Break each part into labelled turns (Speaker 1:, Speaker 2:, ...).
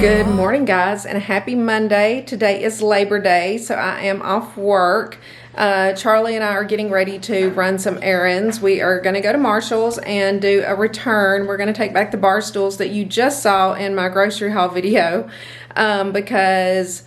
Speaker 1: Good morning, guys, and happy Monday. Today is Labor Day, so I am off work. Charlie and I are getting ready to run some errands. We are going to go to Marshall's and do a return. We're going to take back the bar stools that you just saw in my grocery haul video because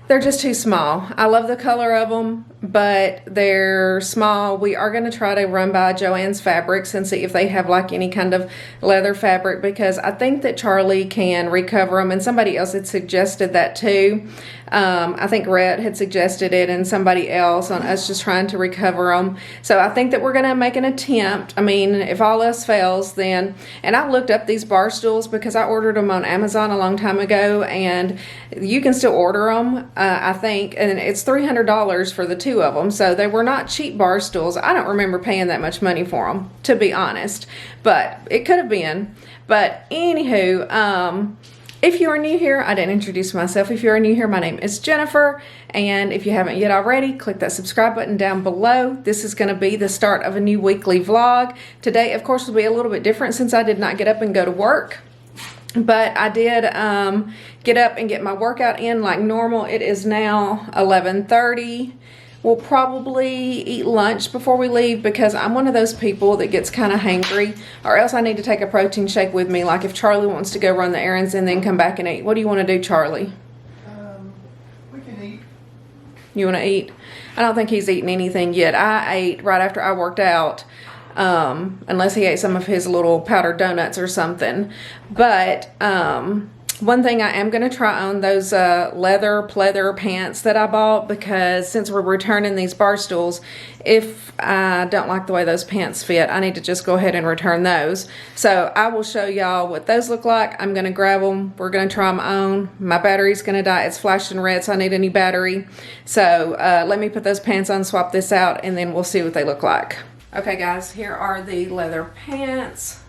Speaker 1: they're just too small. I love the color of them, but they're small. We are going to try to run by Joann's Fabrics and see if they have like any kind of leather fabric, because I think that Charlie can recover them, and somebody else had suggested that too. I think Rhett had suggested it and somebody else on us just trying to recover them. So I think that we're going to make an attempt. I mean, if all else fails, then, and I looked up these bar stools because I ordered them on Amazon a long time ago, and you can still order them, I think, and it's $300 for the two of them. So they were not cheap bar stools. I don't remember paying that much money for them, to be honest, but it could have been. But anywho, if you are new here, I didn't introduce myself. If you are new here, my name is Jennifer, and if you haven't yet already, click that subscribe button down below. This is going to be the start of a new weekly vlog. Today, of course, will be a little bit different since I did not get up and go to work, but I did get up and get my workout in like normal. It is now 11:30. We'll probably eat lunch before we leave because I'm one of those people that gets kind of hangry, or else I need to take a protein shake with me. Like if Charlie wants to go run the errands and then come back and eat. What do you want to do, Charlie?
Speaker 2: We can eat.
Speaker 1: You want to eat? I don't think he's eaten anything yet. I ate right after I worked out, unless he ate some of his little powdered donuts or something. But one thing I am going to try on those leather pleather pants that I bought, because since we're returning these bar stools, if I don't like the way those pants fit, I need to just go ahead and return those. So I will show y'all what those look like. I'm going to grab them. We're going to try them on. My battery's going to die. It's flashing red, so I need a new battery. So let me put those pants on, swap this out, and then we'll see what they look like. Okay, guys, here are the leather pants.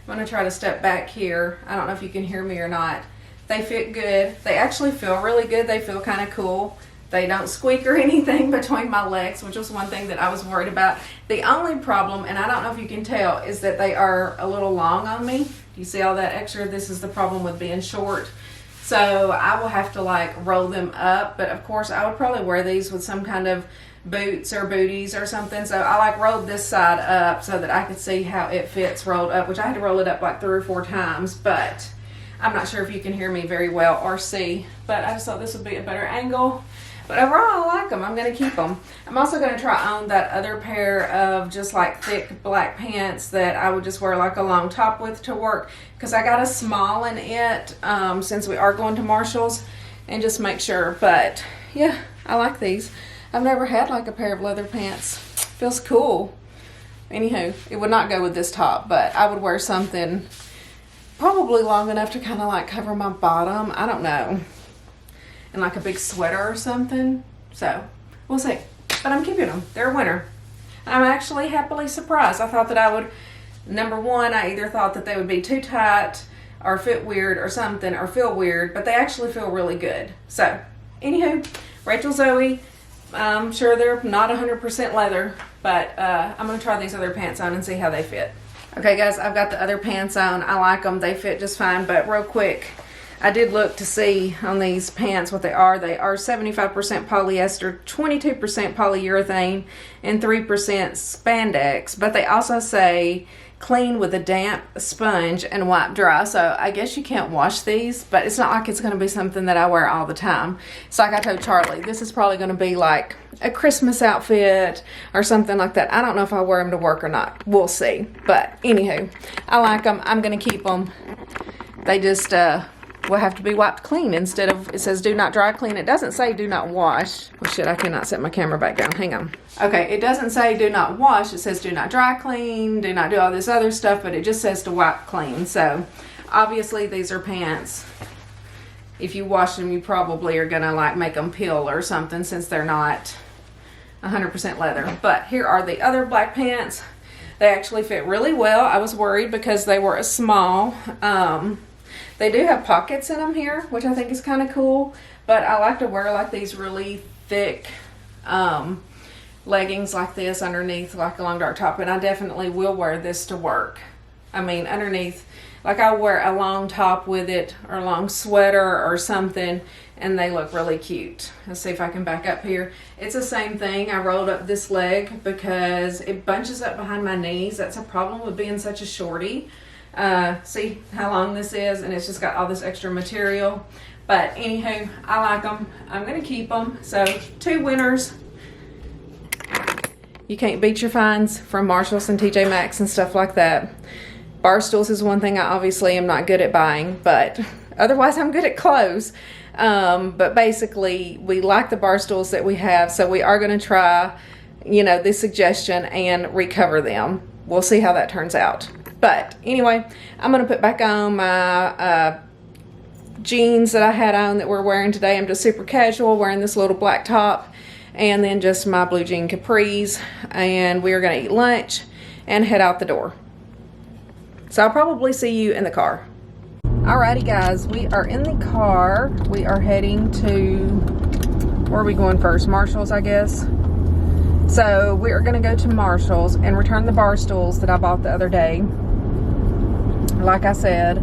Speaker 1: I'm going to try to step back here. I don't know if you can hear me or not. They fit good. They actually feel really good. They feel kind of cool. They don't squeak or anything between my legs, which was one thing that I was worried about. The only problem, and I don't know if you can tell, is that they are a little long on me. You see all that extra? This is the problem with being short. So I will have to like roll them up, but of course I would probably wear these with some kind of boots or booties or something. So I like rolled this side up so that I could see how it fits rolled up, which I had to roll it up like 3 or 4 times, but I'm not sure if you can hear me very well or see, but I just thought this would be a better angle. But overall, I like them. I'm going to keep them. I'm also going to try on that other pair of just like thick black pants that I would just wear like a long top with to work, because I got a small in it since we are going to Marshall's, and just make sure. But yeah, I like these. I've never had like a pair of leather pants. Feels cool. Anywho, it would not go with this top, but I would wear something probably long enough to kind of like cover my bottom. I don't know. And like a big sweater or something. So we'll see. But I'm keeping them. They're a winner. I'm actually happily surprised. I thought that I would, number one, I either thought that they would be too tight or fit weird or something, or feel weird, but they actually feel really good. So anywho, Rachel Zoe, I'm sure they're not 100% leather, but I'm going to try these other pants on and see how they fit. Okay, guys, I've got the other pants on. I like them. They fit just fine, but real quick, I did look to see on these pants what they are. They are 75% polyester, 22% polyurethane, and 3% spandex, but they also say clean with a damp sponge and wipe dry. So I guess you can't wash these, but it's not like it's going to be something that I wear all the time. So like I told Charlie, this is probably going to be like a Christmas outfit or something like that. I don't know if I wear them to work or not. We'll see. But anywho, I like them. I'm going to keep them. They just will have to be wiped clean instead of, it says do not dry clean. It doesn't say do not wash. Oh shit, I cannot set my camera back down. Hang on. Okay, it doesn't say do not wash. It says do not dry clean, do not do all this other stuff, but it just says to wipe clean. So obviously these are pants. If you wash them, you probably are gonna like make them peel or something, since they're not 100% leather. But here are the other black pants. They actually fit really well. I was worried because they were a small. They do have pockets in them here, which I think is kind of cool, but I like to wear like these really thick leggings like this underneath like a long dark top, and I definitely will wear this to work. I mean, underneath Like I'll wear a long top with it or a long sweater or something, and they look really cute. Let's see if I can back up here. It's the same thing. I rolled up this leg because it bunches up behind my knees. That's a problem with being such a shorty. See how long this is, and it's just got all this extra material. But anywho, I like them. I'm gonna keep them. So 2 winners. You can't beat your finds from Marshalls and TJ Maxx and stuff like that. Bar stools is one thing I obviously am not good at buying, but otherwise I'm good at clothes. But basically we like the bar stools that we have, so we are going to try, you know, this suggestion and recover them. We'll see how that turns out. But anyway, I'm going to put back on my jeans that I had on that we're wearing today. I'm just super casual, wearing this little black top, and then just my blue jean capris, and we are going to eat lunch and head out the door. So I'll probably see you in the car. Alrighty guys, we are in the car. We are heading to, where are we going first? Marshalls, I guess. So we are going to go to Marshalls and return the bar stools that I bought the other day. Like I said,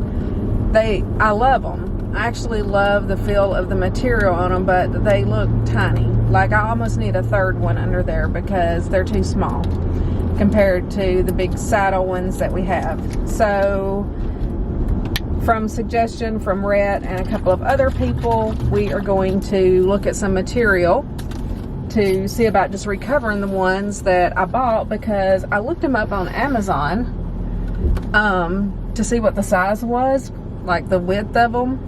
Speaker 1: I love them. I actually love the feel of the material on them, but they look tiny. Like I almost need a third one under there because they're too small compared to the big saddle ones that we have. So from suggestion from Rhett and a couple of other people, we are going to look at some material to see about just recovering the ones that I bought, because I looked them up on Amazon to see what the size was, like the width of them,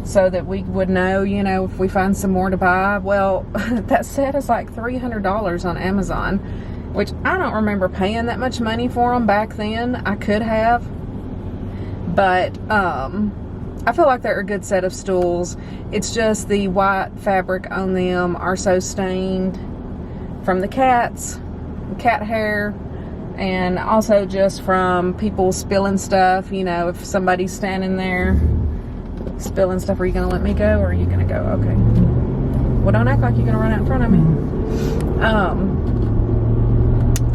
Speaker 1: so that we would know, you know, if we find some more to buy. Well, that set is like $300 on Amazon, which I don't remember paying that much money for them back then. I could have, but I feel like they're a good set of stools. It's just the white fabric on them are so stained from the cat hair, and also just from people spilling stuff. You know, if somebody's standing there spilling stuff, are you gonna let me go or are you gonna go? Okay. Well, don't act like you're gonna run out in front of me.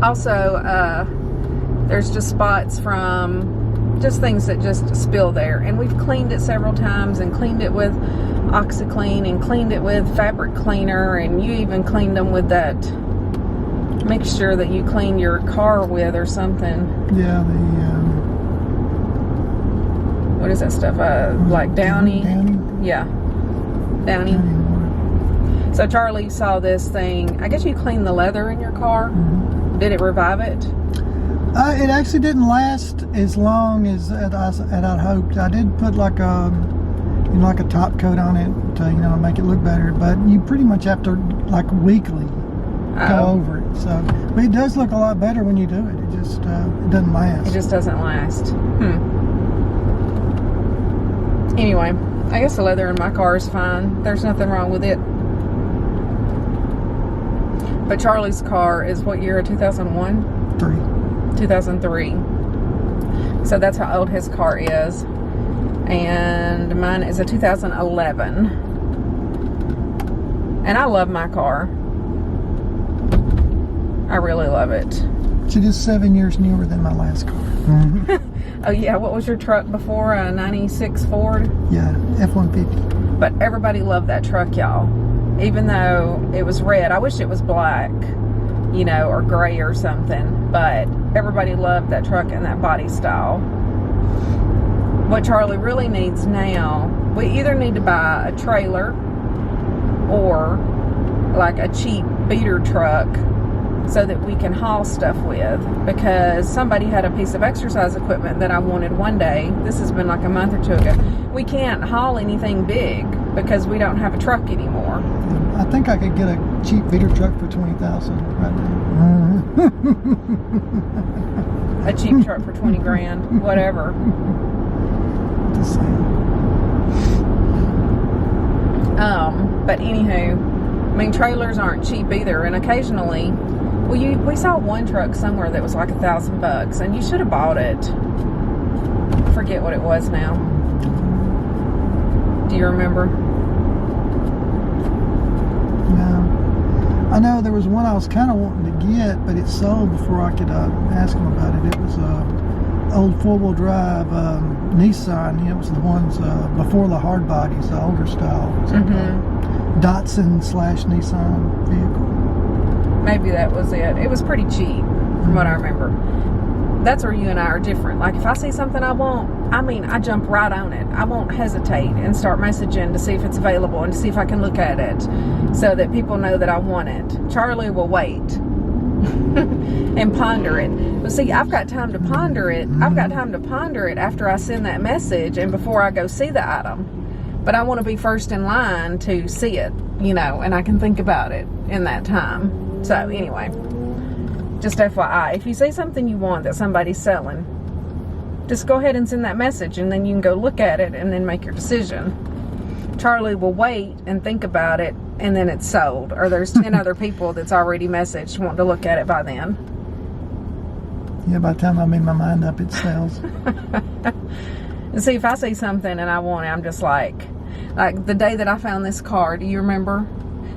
Speaker 1: Also, there's just spots from just things that just spill there, and we've cleaned it several times and cleaned it with OxiClean and cleaned it with fabric cleaner, and you even cleaned them with that mixture that you clean your car with or something.
Speaker 2: Yeah,
Speaker 1: what is that stuff? Like Downy?
Speaker 2: Downy?
Speaker 1: Yeah, Downy. So Charlie saw this thing. I guess you cleaned the leather in your car.
Speaker 2: Mm-hmm.
Speaker 1: Did it revive it?
Speaker 2: It actually didn't last as long as I'd hoped. I did put like a top coat on it to, you know, make it look better, but you pretty much have to like weekly go over it. So, but it does look a lot better when you do it. It just it doesn't last.
Speaker 1: It just doesn't last. Anyway, I guess the leather in my car is fine. There's nothing wrong with it. But Charlie's car is what year? 2001? 2003. So that's how old his car is. And mine is a 2011. And I love my car. I really love it.
Speaker 2: It is 7 years newer than my last car.
Speaker 1: Oh yeah, what was your truck before? A 96 Ford?
Speaker 2: Yeah, F-150.
Speaker 1: But everybody loved that truck, y'all. Even though it was red. I wish it was black, you know, or gray or something. But everybody loved that truck and that body style. What Charlie really needs now, we either need to buy a trailer or like a cheap beater truck so that we can haul stuff with, because somebody had a piece of exercise equipment that I wanted one day. This has been like a month or two ago. We can't haul anything big because we don't have a truck anymore.
Speaker 2: I think I could get a cheap beater truck for $20,000 right now.
Speaker 1: A cheap truck for 20 grand, whatever.
Speaker 2: Just saying.
Speaker 1: But anywho, I mean, trailers aren't cheap either, and occasionally, well, we saw one truck somewhere that was like $1,000, and you should have bought it. I forget what it was now. Do you remember?
Speaker 2: No. I know there was one I was kind of wanting to get, but it sold before I could ask him about it. It was old four-wheel drive Nissan. It was the ones before the hard bodies, the older style. It was like a Datsun/Nissan vehicle.
Speaker 1: Maybe that was it. It was pretty cheap, from what I remember. That's where you and I are different. Like, if I see something I want, I jump right on it. I won't hesitate and start messaging to see if it's available and to see if I can look at it so that people know that I want it. Charlie will wait and ponder it. But see, I've got time to ponder it. I've got time to ponder it after I send that message and before I go see the item. But I want to be first in line to see it, and I can think about it in that time. So anyway, just FYI, if you see something you want that somebody's selling, just go ahead and send that message and then you can go look at it and then make your decision. Charlie will wait and think about it and then it's sold. Or there's 10 other people that's already messaged wanting to look at it by then.
Speaker 2: Yeah, by the time I made my mind up, it sells.
Speaker 1: And see, if I see something and I want it, I'm just like the day that I found this car, do you remember?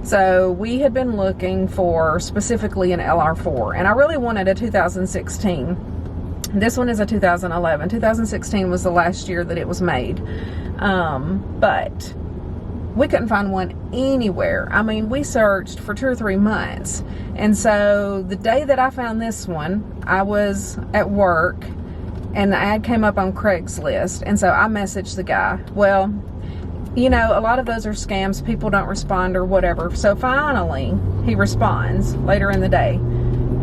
Speaker 1: So we had been looking for specifically an LR4, and I really wanted a 2016. This one is a 2011. 2016 was the last year that it was made. But we couldn't find one anywhere. I mean, we searched for 2 or 3 months. And so the day that I found this one, I was at work and the ad came up on Craigslist. And so I messaged the guy. Well, a lot of those are scams. People don't respond or whatever. So finally, he responds later in the day.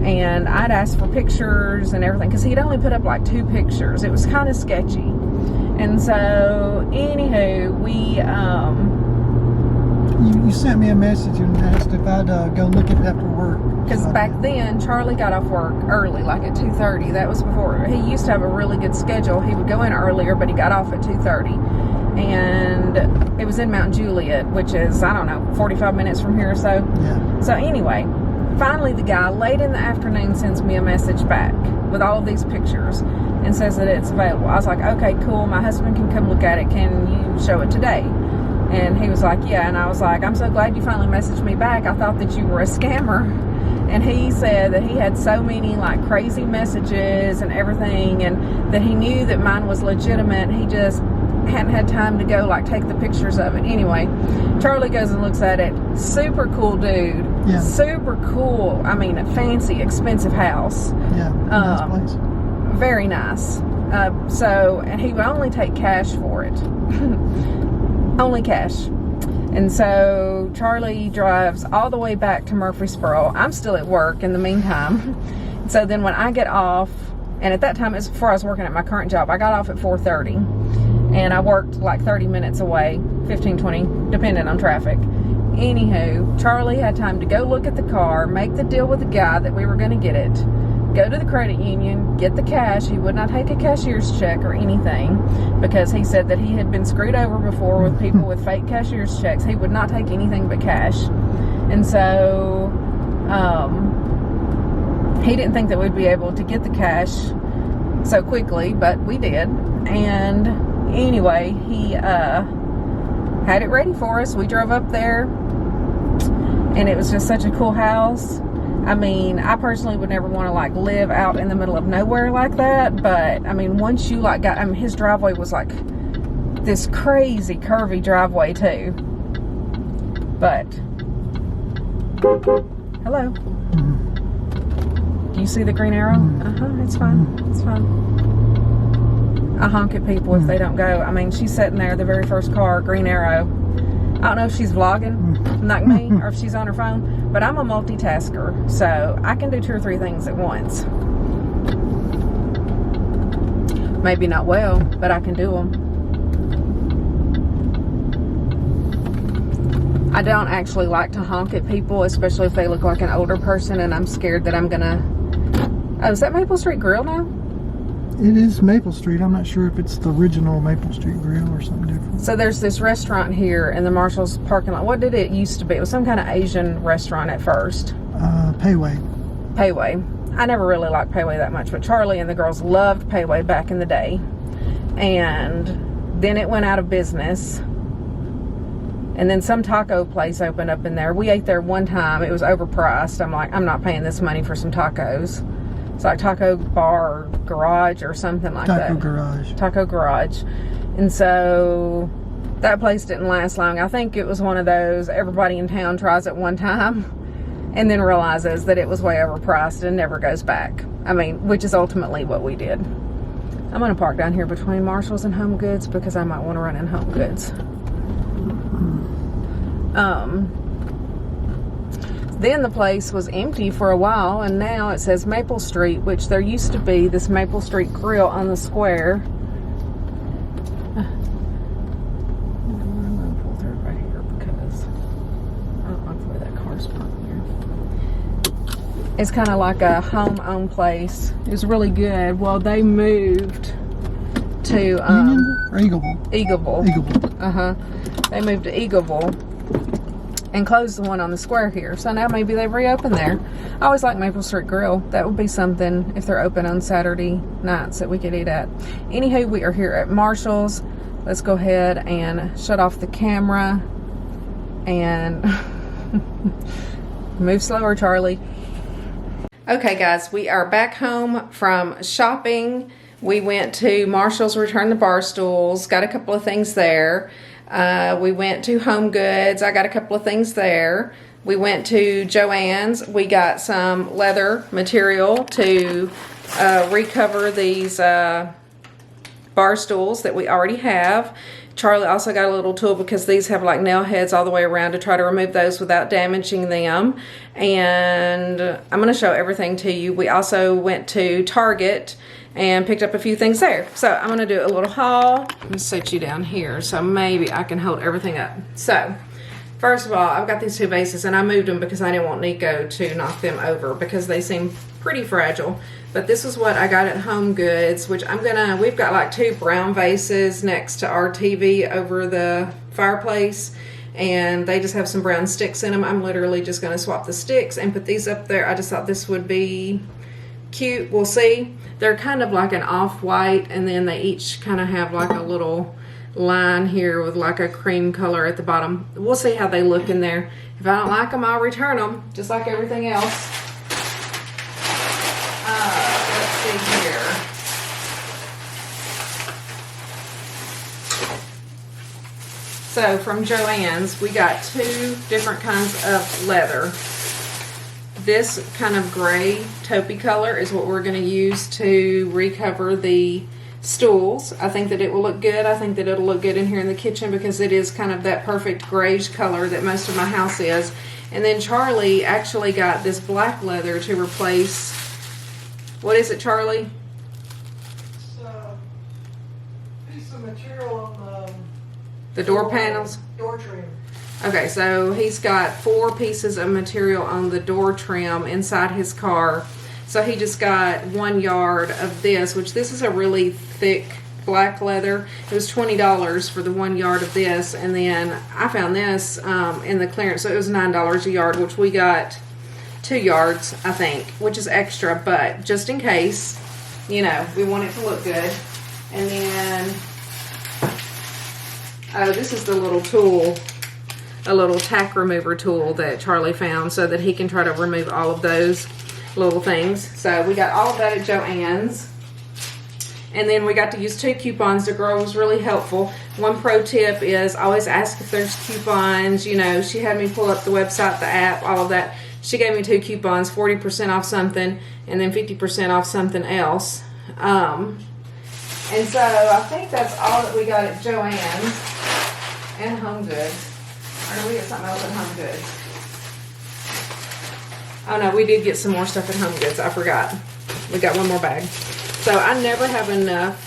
Speaker 1: And I'd asked for pictures and everything because he'd only put up like 2 pictures. It was kind of sketchy. And so, anywho,
Speaker 2: You sent me a message and asked if I'd go look at it after work.
Speaker 1: Because back then, Charlie got off work early, like at 2:30. That was before. He used to have a really good schedule. He would go in earlier, but he got off at 2:30. And it was in Mount Juliet, which is, 45 minutes from here or so.
Speaker 2: Yeah.
Speaker 1: So anyway, finally the guy late in the afternoon sends me a message back with all of these pictures and says that it's available. I was like, okay, cool. My husband can come look at it. Can you show it today? And he was like, yeah. And I was like, I'm so glad you finally messaged me back. I thought that you were a scammer. And he said that he had so many like crazy messages and everything, and that he knew that mine was legitimate. He just hadn't had time to go like take the pictures of it. Anyway, Charlie goes and looks at it. Super cool dude.
Speaker 2: Yeah.
Speaker 1: Super cool. I mean, a fancy, expensive house.
Speaker 2: Yeah. Nice place.
Speaker 1: Very nice. And he would only take cash for it. Only cash. And so Charlie drives all the way back to Murfreesboro. I'm still at work in the meantime. So then when I get off, and at that time, it's before I was working at my current job, I got off at 4:30. And I worked like 30 minutes away, 15, 20, depending on traffic. Anywho, Charlie had time to go look at the car, make the deal with the guy that we were going to get it, go to the credit union, get the cash. He would not take a cashier's check or anything because he said that he had been screwed over before with people with fake cashier's checks. He would not take anything but cash. And so he didn't think that we'd be able to get the cash so quickly, but we did. And anyway, he had it ready for us. We drove up there, and it was just such a cool house. I mean, I personally would never want to like live out in the middle of nowhere like that, but I mean, once you like his driveway was like this crazy curvy driveway too. But hello. Do you see the green arrow? It's fine. It's fine. I honk at people if they don't go. I mean, she's sitting there, the very first car, green arrow. I don't know if she's vlogging, like me, or if she's on her phone, but I'm a multitasker, so I can do 2 or 3 things at once. Maybe not well, but I can do them. I don't actually like to honk at people, especially if they look like an older person, and I'm scared that I'm gonna... Oh, is that Maple Street Grill now?
Speaker 2: It is Maple Street. I'm not sure if it's the original Maple Street Grill or something different.
Speaker 1: So there's this restaurant here in the Marshall's parking lot. What did it used to be? It was some kind of Asian restaurant at first.
Speaker 2: Payway.
Speaker 1: Payway. I never really liked Payway that much, but Charlie and the girls loved Payway back in the day. And then it went out of business. And then some taco place opened up in there. We ate there one time. It was overpriced. I'm like, I'm not paying this money for some tacos. It's like Taco Bar or Garage or something like that. Taco Garage. And so that place didn't last long. I think it was one of those everybody in town tries it one time and then realizes that it was way overpriced and never goes back. I mean, which is ultimately what we did. I'm going to park down here between Marshall's and Home Goods because I might want to run in Home Goods. Then the place was empty for a while, and now it says Maple Street, which there used to be this Maple Street grill on the square. I'm going to pull through right here because I don't like the way that car's parked here. It's kind of like a home-owned place. It was really good. Well, they moved to
Speaker 2: Union or Eagleville?
Speaker 1: Eagleville. They moved to Eagleville and closed the one on the square here. So now maybe they've reopened there. I always like Maple Street Grill. That would be something if they're open on Saturday nights that we could eat at. Anywho, we are here at Marshall's. Let's go ahead and shut off the camera and move slower, Charlie. Okay, guys, we are back home from shopping. We went to Marshall's, returned the bar stools, got a couple of things there. We went to Home Goods. I got a couple of things there. We went to Joann's. We got some leather material to recover these bar stools that we already have. Charlie also got a little tool because these have like nail heads all the way around to try to remove those without damaging them. And I'm going to show everything to you. We also went to Target and picked up a few things there. So I'm going to do a little haul. Let me set you down here so maybe I can hold everything up. So first of all, I've got these two vases and I moved them because I didn't want Nico to knock them over because they seem pretty fragile. But this is what I got at Home Goods, which we've got like two brown vases next to our TV over the fireplace, and they just have some brown sticks in them. I'm literally just going to swap the sticks and put these up there. I just thought this would be cute. We'll see. They're kind of like an off-white, and then they each kind of have like a little line here with like a cream color at the bottom. We'll see how they look in there. If I don't like them, I'll return them, just like everything else. Let's see here. So from Joann's, we got two different kinds of leather. This kind of gray taupey color is what we're going to use to recover the stools. I think that it will look good. I think that it'll look good in here in the kitchen because it is kind of that perfect grayish color that most of my house is. And then Charlie actually got this black leather to replace, what is it, Charlie?
Speaker 2: It's a piece of material on
Speaker 1: the door panels?
Speaker 2: Door trim.
Speaker 1: Okay, so he's got 4 pieces of material on the door trim inside his car. So he just got 1 yard of this, which this is a really thick black leather. It was $20 for the 1 yard of this, and then I found this in the clearance, so it was $9 a yard, which we got 2 yards, I think, which is extra, but just in case, you know, we want it to look good. And then, oh, this is the little tool, a little tack remover tool that Charlie found so that he can try to remove all of those little things. So we got all of that at Joann's. And then we got to use 2 coupons. The girl was really helpful. One pro tip is always ask if there's coupons. You know, she had me pull up the website, the app, all of that. She gave me 2 coupons, 40% off something and then 50% off something else. And so I think that's all that we got at Joann's and Home Goods. Or did we get something else at Home Goods? Oh no, we did get some more stuff at Home Goods. I forgot. We got 1 more bag. So I never have enough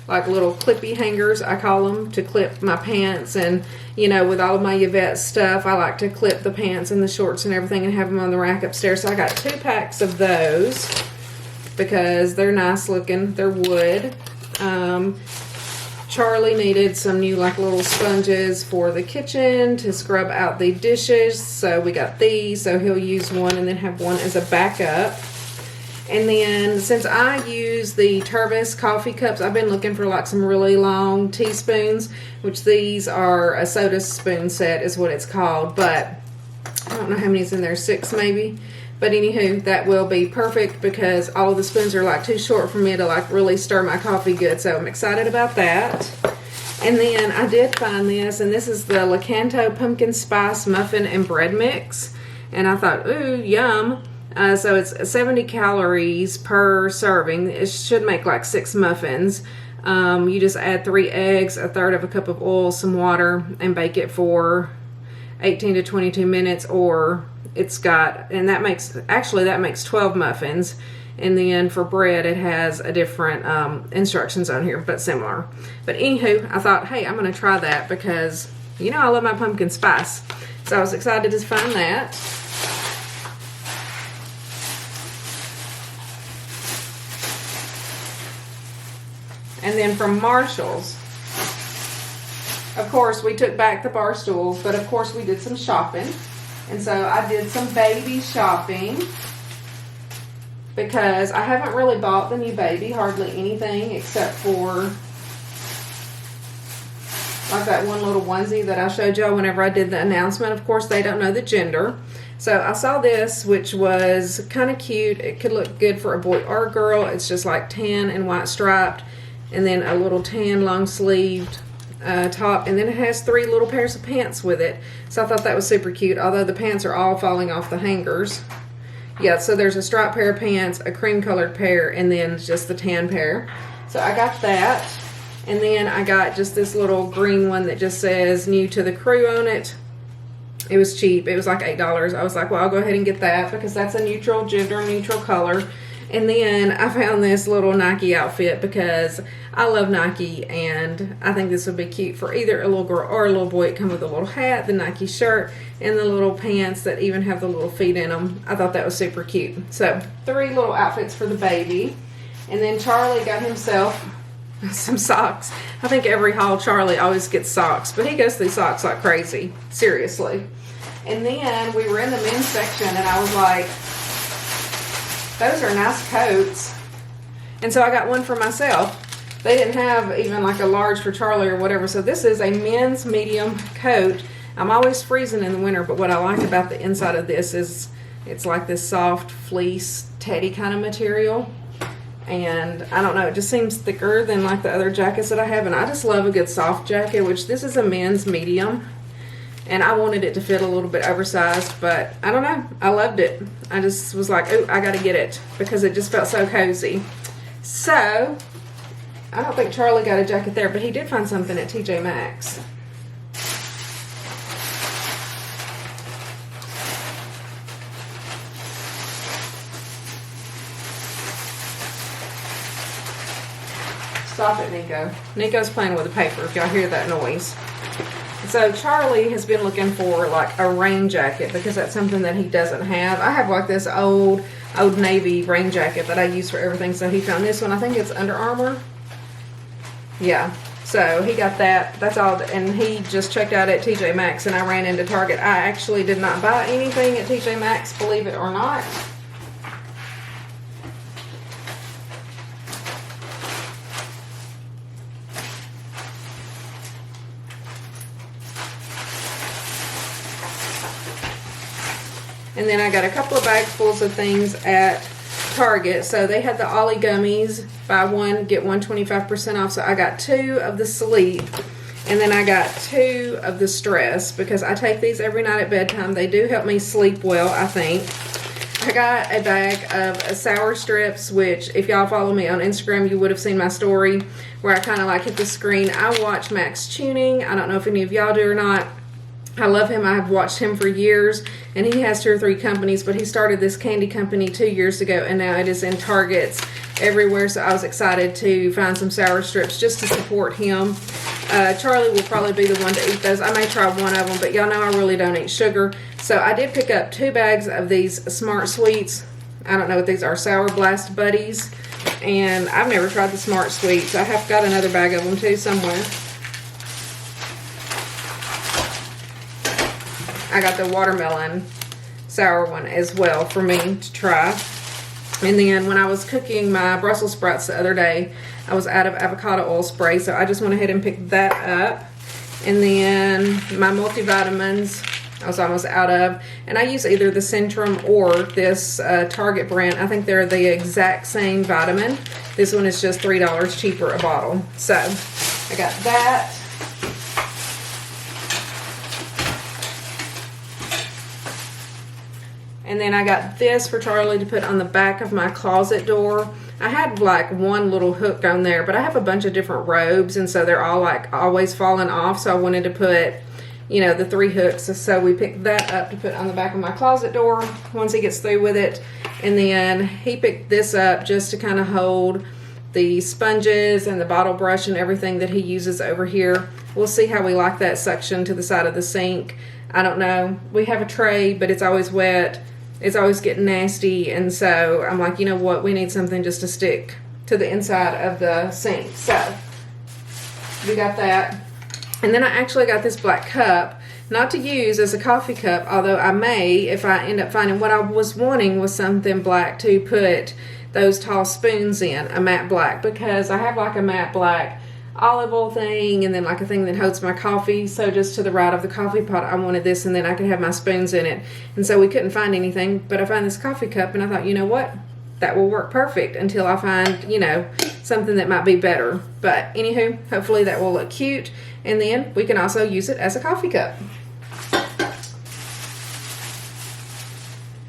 Speaker 1: like little clippy hangers, I call them, to clip my pants. And you know, with all of my Yvette stuff, I like to clip the pants and the shorts and everything and have them on the rack upstairs. So I got 2 packs of those because they're nice looking. They're wood. Charlie needed some new like little sponges for the kitchen to scrub out the dishes, so we got these, so he'll use one and then have one as a backup. And then since I use the Tervis coffee cups, I've been looking for like some really long teaspoons, which these are a soda spoon set is what it's called, but I don't know how many's in there, 6 maybe. But anywho, that will be perfect because all of the spoons are like too short for me to like really stir my coffee good. So I'm excited about that. And then I did find this, and this is the Lakanto Pumpkin Spice Muffin and Bread Mix. And I thought, ooh, yum. So it's 70 calories per serving. It should make like 6 muffins. You just add 3 eggs, 1/3 of a cup of oil, some water, and bake it for 18 to 22 minutes. Or it's got, and that makes, actually that makes 12 muffins. And then for bread, it has a different instructions on here, but similar. But anywho, I thought, hey, I'm going to try that because, you know, I love my pumpkin spice. So I was excited to find that. And then from Marshall's, of course, we took back the bar stools, but of course we did some shopping. And so I did some baby shopping because I haven't really bought the new baby hardly anything except for like that one little onesie that I showed y'all whenever I did the announcement. Of course, they don't know the gender. So I saw this, which was kind of cute. It could look good for a boy or a girl. It's just like tan and white striped, and then a little tan long sleeved top, and then it has 3 little pairs of pants with it. So I thought that was super cute, although the pants are all falling off the hangers. Yeah, so there's a striped pair of pants, a cream colored pair, and then just the tan pair. So I got that. And then I got just this little green one that just says new to the crew on it. It was cheap. It was like $8. I was like, well, I'll go ahead and get that because that's a neutral gender, neutral color. And then I found this little Nike outfit because I love Nike, and I think this would be cute for either a little girl or a little boy. It comes with a little hat, the Nike shirt, and the little pants that even have the little feet in them. I thought that was super cute. So 3 little outfits for the baby. And then Charlie got himself some socks. I think every haul Charlie always gets socks, but he goes through socks like crazy. Seriously. And then we were in the men's section, and I was like, those are nice coats. And so I got one for myself. They didn't have even like a large for Charlie or whatever. So this is a men's medium coat. I'm always freezing in the winter, but what I like about the inside of this is it's like this soft fleece teddy kind of material. And I don't know, it just seems thicker than like the other jackets that I have. And I just love a good soft jacket, which this is a men's medium. And I wanted it to fit a little bit oversized, but I don't know. I loved it. I just was like, oh, I got to get it because it just felt so cozy. So, I don't think Charlie got a jacket there, but he did find something at TJ Maxx. Stop it, Nico. Nico's playing with the paper if y'all hear that noise. So Charlie has been looking for like a rain jacket because that's something that he doesn't have. I have like this old Navy rain jacket that I use for everything. So he found this one. I think it's Under Armour. Yeah. So he got that. That's all. And he just checked out at TJ Maxx, and I ran into Target. I actually did not buy anything at TJ Maxx, believe it or not. And then I got a couple of bags full of things at Target. So they had the Ollie gummies, buy one, get one 25% off. So I got 2 of the sleep, and then I got 2 of the stress because I take these every night at bedtime. They do help me sleep well, I think. I got a bag of sour strips, which if y'all follow me on Instagram, you would have seen my story where I kind of like hit the screen. I watch Max Tuning. I don't know if any of y'all do or not. I love him. I've watched him for years, and he has 2 or 3 companies, but he started this candy company 2 years ago, and now it is in Targets everywhere. So I was excited to find some sour strips just to support him. Charlie will probably be the one to eat those. I may try one of them, but y'all know I really don't eat sugar. So I did pick up 2 bags of these Smart Sweets. I don't know what these are, Sour Blast Buddies, and I've never tried the Smart Sweets. I have got another bag of them too somewhere. I got the watermelon sour one as well for me to try. And then when I was cooking my Brussels sprouts the other day, I was out of avocado oil spray, so I just went ahead and picked that up. And then my multivitamins, I was almost out of. And I use either the Centrum or this Target brand. I think they're the exact same vitamin. This one is just $3 cheaper a bottle. So I got that. And then I got this for Charlie to put on the back of my closet door. I had like one little hook on there, but I have a bunch of different robes, and so they're all like always falling off. So I wanted to put, you know, the 3 hooks. So we picked that up to put on the back of my closet door once he gets through with it. And then he picked this up just to kind of hold the sponges and the bottle brush and everything that he uses over here. We'll see how we like that suction to the side of the sink. I don't know. We have a tray, but it's always wet. It's always getting nasty, and so I'm like, you know what, we need something just to stick to the inside of the sink. So we got that. And then I actually got this black cup, not to use as a coffee cup, although I may if I end up finding. What I was wanting was something black to put those tall spoons in, a matte black, because I have like a matte black olive oil thing and then like a thing that holds my coffee. So just to the right of the coffee pot, I wanted this, and then I could have my spoons in it. And so we couldn't find anything, but I found this coffee cup, and I thought, you know what, that will work perfect until I find, you know, something that might be better. But anywho, hopefully that will look cute, and then we can also use it as a coffee cup.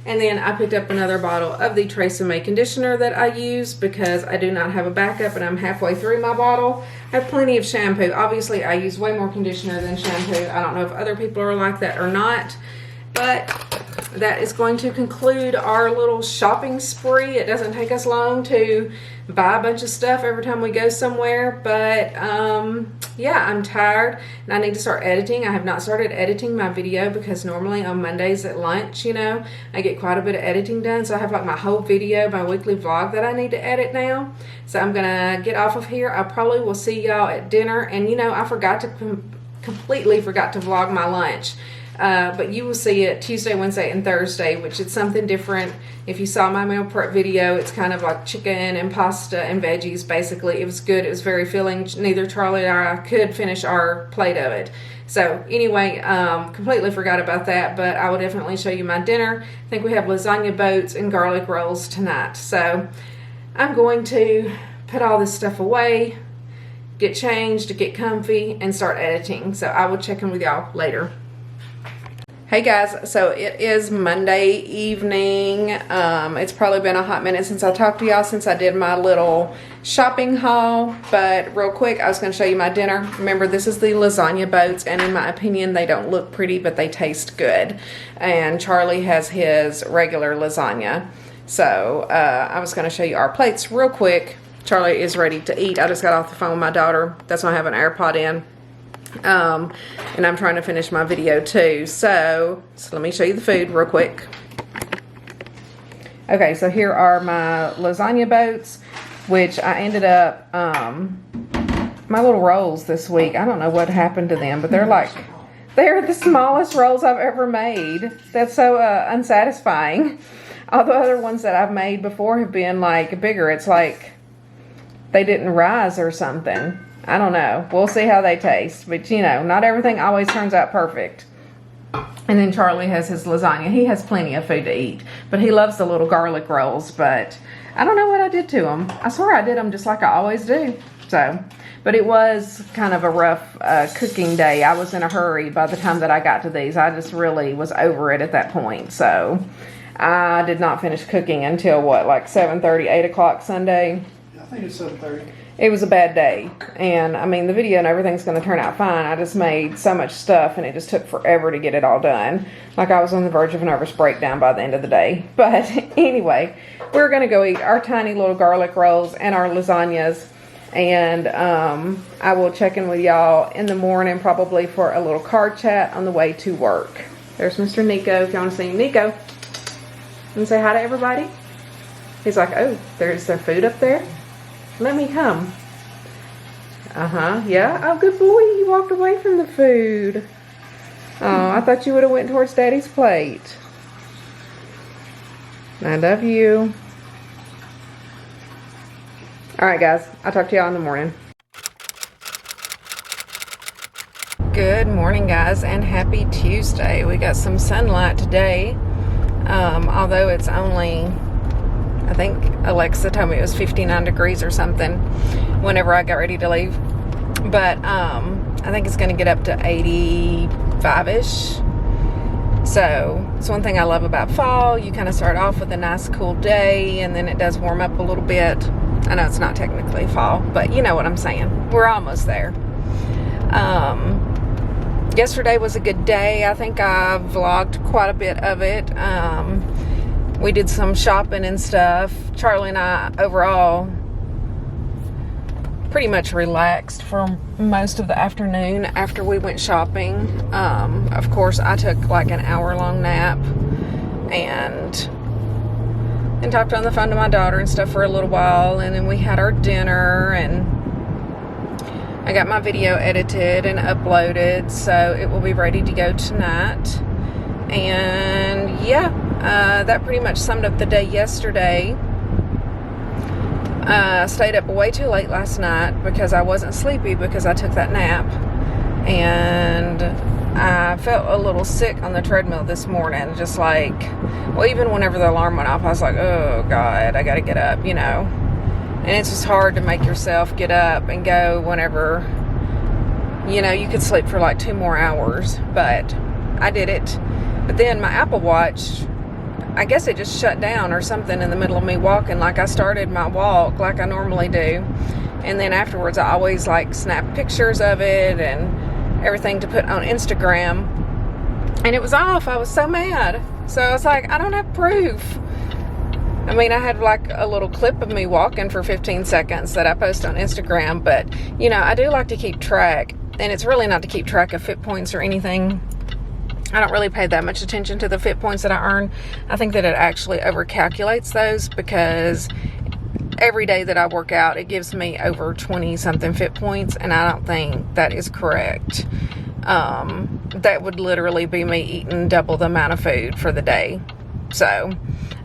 Speaker 1: And then I picked up another bottle of the TRESemmé conditioner that I use because I do not have a backup and I'm halfway through my bottle. I have plenty of shampoo. Obviously, I use way more conditioner than shampoo. I don't know if other people are like that or not, but that is going to conclude our little shopping spree. It doesn't take us long to buy a bunch of stuff every time we go somewhere, but yeah, I'm tired and I need to start editing. I have not started editing my video because normally on Mondays at lunch, you know, I get quite a bit of editing done. So I have like my whole video, my weekly vlog that I need to edit now. So I'm gonna get off of here. I probably will see y'all at dinner. And you know, I forgot to completely forgot to vlog my lunch. But you will see it Tuesday, Wednesday, and Thursday, which is something different. If you saw my meal prep video, it's kind of like chicken and pasta and veggies, basically. It was good. It was very filling. Neither Charlie or I could finish our plate of it. So anyway, completely forgot about that, but I will definitely show you my dinner. I think we have lasagna boats and garlic rolls tonight. So I'm going to put all this stuff away, get changed, get comfy, and start editing. So I will check in with y'all later. Hey guys, so it is Monday evening. It's probably been a hot minute since I talked to y'all, since I did my little shopping haul, but real quick, I was going to show you my dinner. Remember, this is the lasagna boats, and in my opinion, they don't look pretty, but they taste good. And Charlie has his regular lasagna. So I was going to show you our plates real quick. Charlie is ready to eat. I just got off the phone with my daughter. That's why I have an AirPod in. And I'm trying to finish my video too. So let me show you the food real quick. Okay, so here are my lasagna boats, which I ended up, my little rolls this week. I don't know what happened to them, but they're the smallest rolls I've ever made. That's so unsatisfying. All the other ones that I've made before have been like bigger. It's like they didn't rise or something. I don't know. We'll see how they taste. But, you know, not everything always turns out perfect. And then Charlie has his lasagna. He has plenty of food to eat. But he loves the little garlic rolls. But I don't know what I did to them. I swear I did them just like I always do. So, but it was kind of a rough cooking day. I was in a hurry by the time that I got to these. I just really was over it at that point. So, I did not finish cooking until, what, like 7:30, 8 o'clock Sunday?
Speaker 2: I think it's 7:30.
Speaker 1: It was a bad day, and I mean the video and everything's going to turn out fine. I just made so much stuff and it just took forever to get it all done. Like I was on the verge of a nervous breakdown by the end of the day. But anyway, we're going to go eat our tiny little garlic rolls and our lasagnas, and I will check in with y'all in the morning probably for a little car chat on the way to work. There's Mr. Nico, if you want to see him. Nico, and say hi to everybody. He's like, oh, there's their food up there. Let me come. Yeah. Oh, good boy. You walked away from the food. Oh, I thought you would have went towards Daddy's plate. I love you. All right, guys. I'll talk to y'all in the morning. Good morning, guys, and happy Tuesday. We got some sunlight today, although it's only, I think Alexa told me it was 59 degrees or something whenever I got ready to leave. But I think it's going to get up to 85-ish. So it's one thing I love about fall. You kind of start off with a nice cool day, and then it does warm up a little bit. I know it's not technically fall, but you know what I'm saying. We're almost there. Yesterday was a good day. I think I vlogged quite a bit of it. We did some shopping and stuff. Charlie and I overall pretty much relaxed for most of the afternoon after we went shopping. Of course, I took like an hour-long nap and talked on the phone to my daughter and stuff for a little while, and then we had our dinner, and I got my video edited and uploaded, so it will be ready to go tonight. And yeah, that pretty much summed up the day yesterday. I stayed up way too late last night because I wasn't sleepy because I took that nap, and I felt a little sick on the treadmill this morning, just like, well, even whenever the alarm went off, I was like, oh God, I gotta get up, you know. And it's just hard to make yourself get up and go whenever, you know, you could sleep for like 2 more hours, but I did it. But then my Apple Watch, I guess it just shut down or something in the middle of me walking. Like, I started my walk like I normally do, and then afterwards I always like snap pictures of it and everything to put on Instagram, and it was off. I was so mad. So I was like, I don't have proof. I mean, I had like a little clip of me walking for 15 seconds that I post on Instagram, but you know, I do like to keep track, and it's really not to keep track of fit points or anything. I don't really pay that much attention to the fit points that I earn. I think that it actually overcalculates those, because every day that I work out, it gives me over 20 something fit points, and I don't think that is correct. That would literally be me eating double the amount of food for the day. So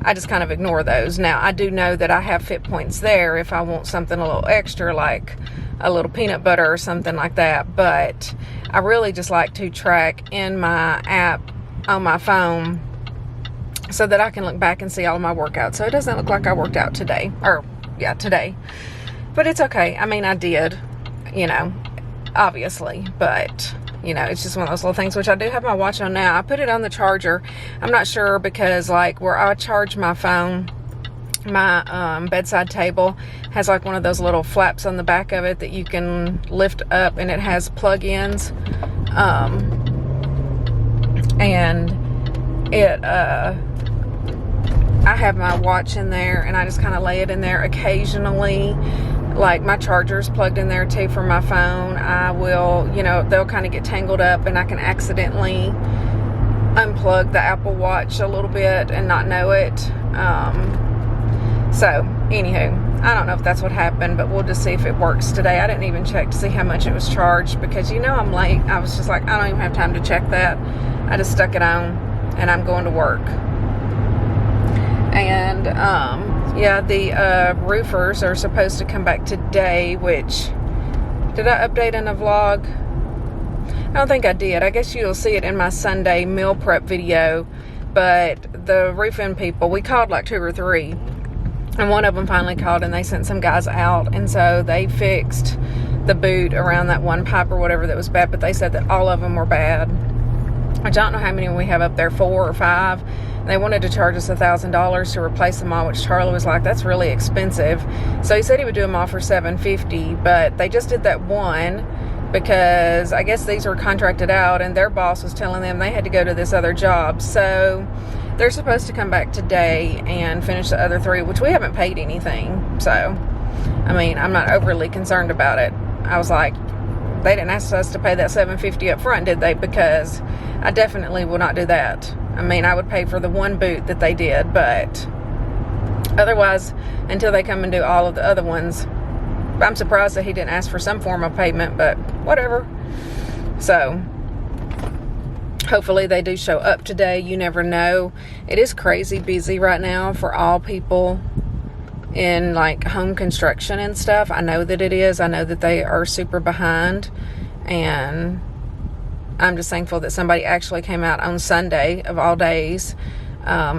Speaker 1: I just kind of ignore those. Now, I do know that I have fit points there if I want something a little extra, like a little peanut butter or something like that. But I really just like to track in my app on my phone so that I can look back and see all of my workouts. So it doesn't look like I worked out today. Today. But it's okay. I mean, I did, you know, obviously. But, you know, it's just one of those little things, which I do have my watch on now. I put it on the charger. I'm not sure, because like where I charge my phone, my bedside table has like one of those little flaps on the back of it that you can lift up, and it has plug-ins. And it I have my watch in there, and I just kind of lay it in there occasionally. Like, my charger's plugged in there too for my phone. I will, you know, they'll kind of get tangled up, and I can accidentally unplug the Apple Watch a little bit and not know it. So anywho, I don't know if that's what happened, but we'll just see if it works today. I didn't even check to see how much it was charged, because, you know, I'm late. I was just like, I don't even have time to check that. I just stuck it on, and I'm going to work. And yeah, the roofers are supposed to come back today, which, did I update in a vlog? I don't think I did. I guess you'll see it in my Sunday meal prep video. But the roofing people, we called like 2 or 3, and one of them finally called, and they sent some guys out, and so they fixed the boot around that one pipe or whatever that was bad. But they said that all of them were bad, which I don't know how many we have up there, 4 or 5. They wanted to charge us $1,000 to replace them all, which Charlie was like, that's really expensive. So he said he would do them all for $750, but they just did that one because I guess these were contracted out, and their boss was telling them they had to go to this other job. So they're supposed to come back today and finish the other 3, which we haven't paid anything. So, I mean, I'm not overly concerned about it. I was like, they didn't ask us to pay that $750 up front, did they? Because I definitely will not do that. I mean, I would pay for the one boot that they did, but otherwise, until they come and do all of the other ones, I'm surprised that he didn't ask for some form of payment, but whatever. So hopefully they do show up today. You never know. It is crazy busy right now for all people in like home construction and stuff. I know that it is. I know that they are super behind, and I'm just thankful that somebody actually came out on Sunday of all days,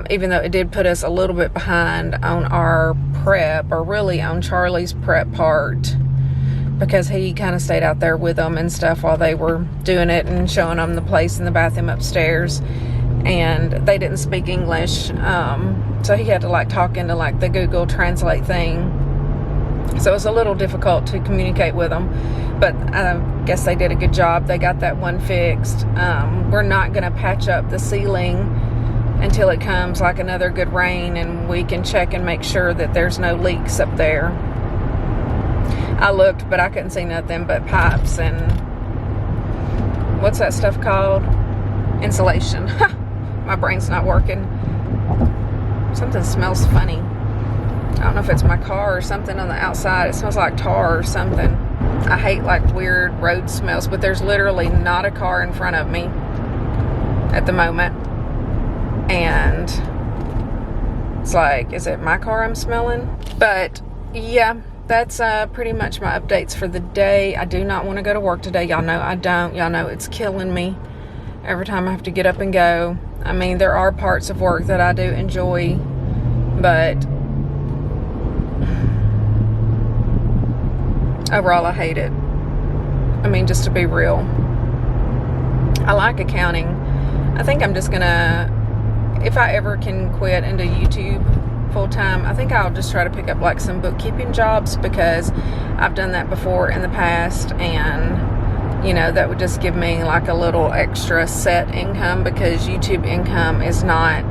Speaker 1: even though it did put us a little bit behind on our prep, or really on Charlie's prep part, because he kind of stayed out there with them and stuff while they were doing it and showing them the place in the bathroom upstairs, and they didn't speak English, so he had to like talk into like the Google Translate thing. So it was a little difficult to communicate with them, but I guess they did a good job. They got that one fixed. We're not going to patch up the ceiling until it comes like another good rain and we can check and make sure that there's no leaks up there. I looked, but I couldn't see nothing but pipes and what's that stuff called? Insulation. My brain's not working. Something smells funny. I don't know if it's my car or something on the outside. It smells like tar or something. I hate like weird road smells, but there's literally not a car in front of me at the moment. And it's like, is it my car I'm smelling? But yeah, that's pretty much my updates for the day. I do not want to go to work today. Y'all know I don't. Y'all know it's killing me every time I have to get up and go. I mean, there are parts of work that I do enjoy, but overall, I hate it. I mean, just to be real. I like accounting. I think I'm just gonna, if I ever can quit and do YouTube full time, I think I'll just try to pick up like some bookkeeping jobs, because I've done that before in the past, and you know, that would just give me like a little extra set income, because YouTube income is not,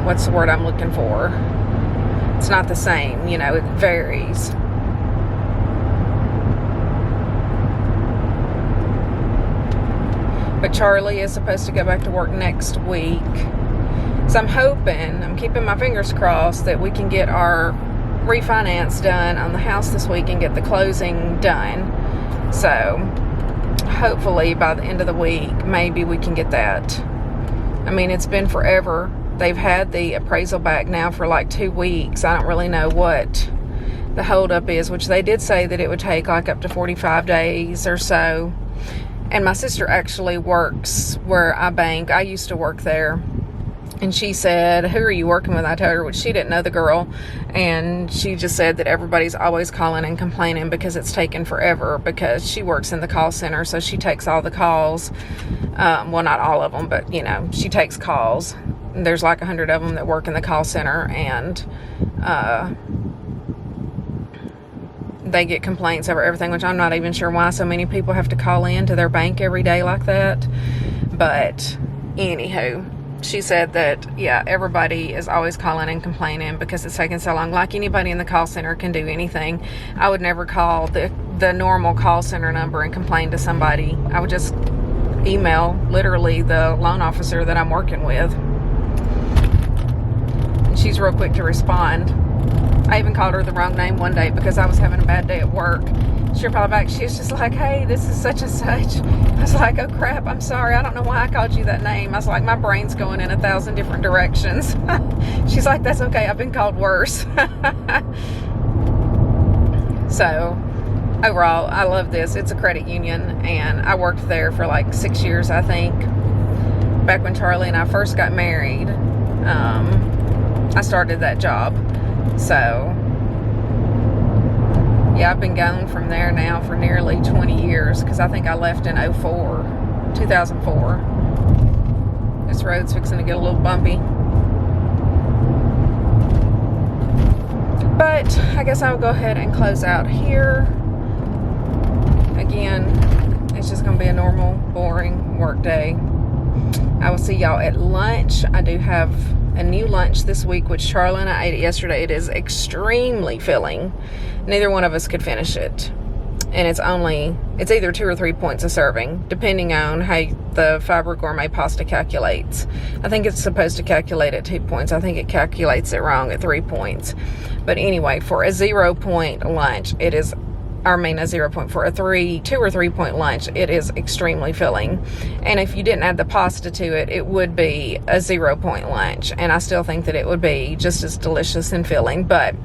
Speaker 1: what's the word I'm looking for? It's not the same, you know, it varies. But Charlie is supposed to go back to work next week. So I'm keeping my fingers crossed that we can get our refinance done on the house this week and get the closing done. So hopefully by the end of the week, maybe we can get that. I mean, it's been forever. They've had the appraisal back now for like 2 weeks. I don't really know what the holdup is, which they did say that it would take like up to 45 days or so. And my sister actually works where I bank. I used to work there. And she said, who are you working with? I told her, which she didn't know the girl. And she just said that everybody's always calling and complaining because it's taken forever, because she works in the call center. So she takes all the calls. Well, not all of them, but you know, she takes calls. There's like 100 of them that work in the call center, and they get complaints over everything, which I'm not even sure why so many people have to call in to their bank every day like that. But anywho, she said that, yeah, everybody is always calling and complaining because it's taking so long. Like anybody in the call center can do anything. I would never call the normal call center number and complain to somebody. I would just email literally the loan officer that I'm working with. She's real quick to respond. I even called her the wrong name one day because I was having a bad day at work. She replied back. She was just like, hey, this is such and such. I was like, oh crap, I'm sorry. I don't know why I called you that name. I was like, my brain's going in 1,000 different directions. She's like, that's okay. I've been called worse. So overall, I love this. It's a credit union, and I worked there for like 6 years, I think. Back when Charlie and I first got married, I started that job. So yeah, I've been going from there now for nearly 20 years, because I think I left in 2004. This road's fixing to get a little bumpy. But I guess I'll go ahead and close out here. Again, it's just going to be a normal, boring work day. I will see y'all at lunch. I do have a new lunch this week, which Charlie and I ate it yesterday. It is extremely filling. Neither one of us could finish it. And it's either 2 or 3 points a serving, depending on how the Fiber Gourmet pasta calculates. I think it's supposed to calculate at 2 points. I think it calculates it wrong at 3 points. But anyway, for a 0 point lunch, it is I mean a 0 point for a 2 or 3 point lunch. It is extremely filling. And if you didn't add the pasta to it, it would be a 0 point lunch. And I still think that it would be just as delicious and filling. But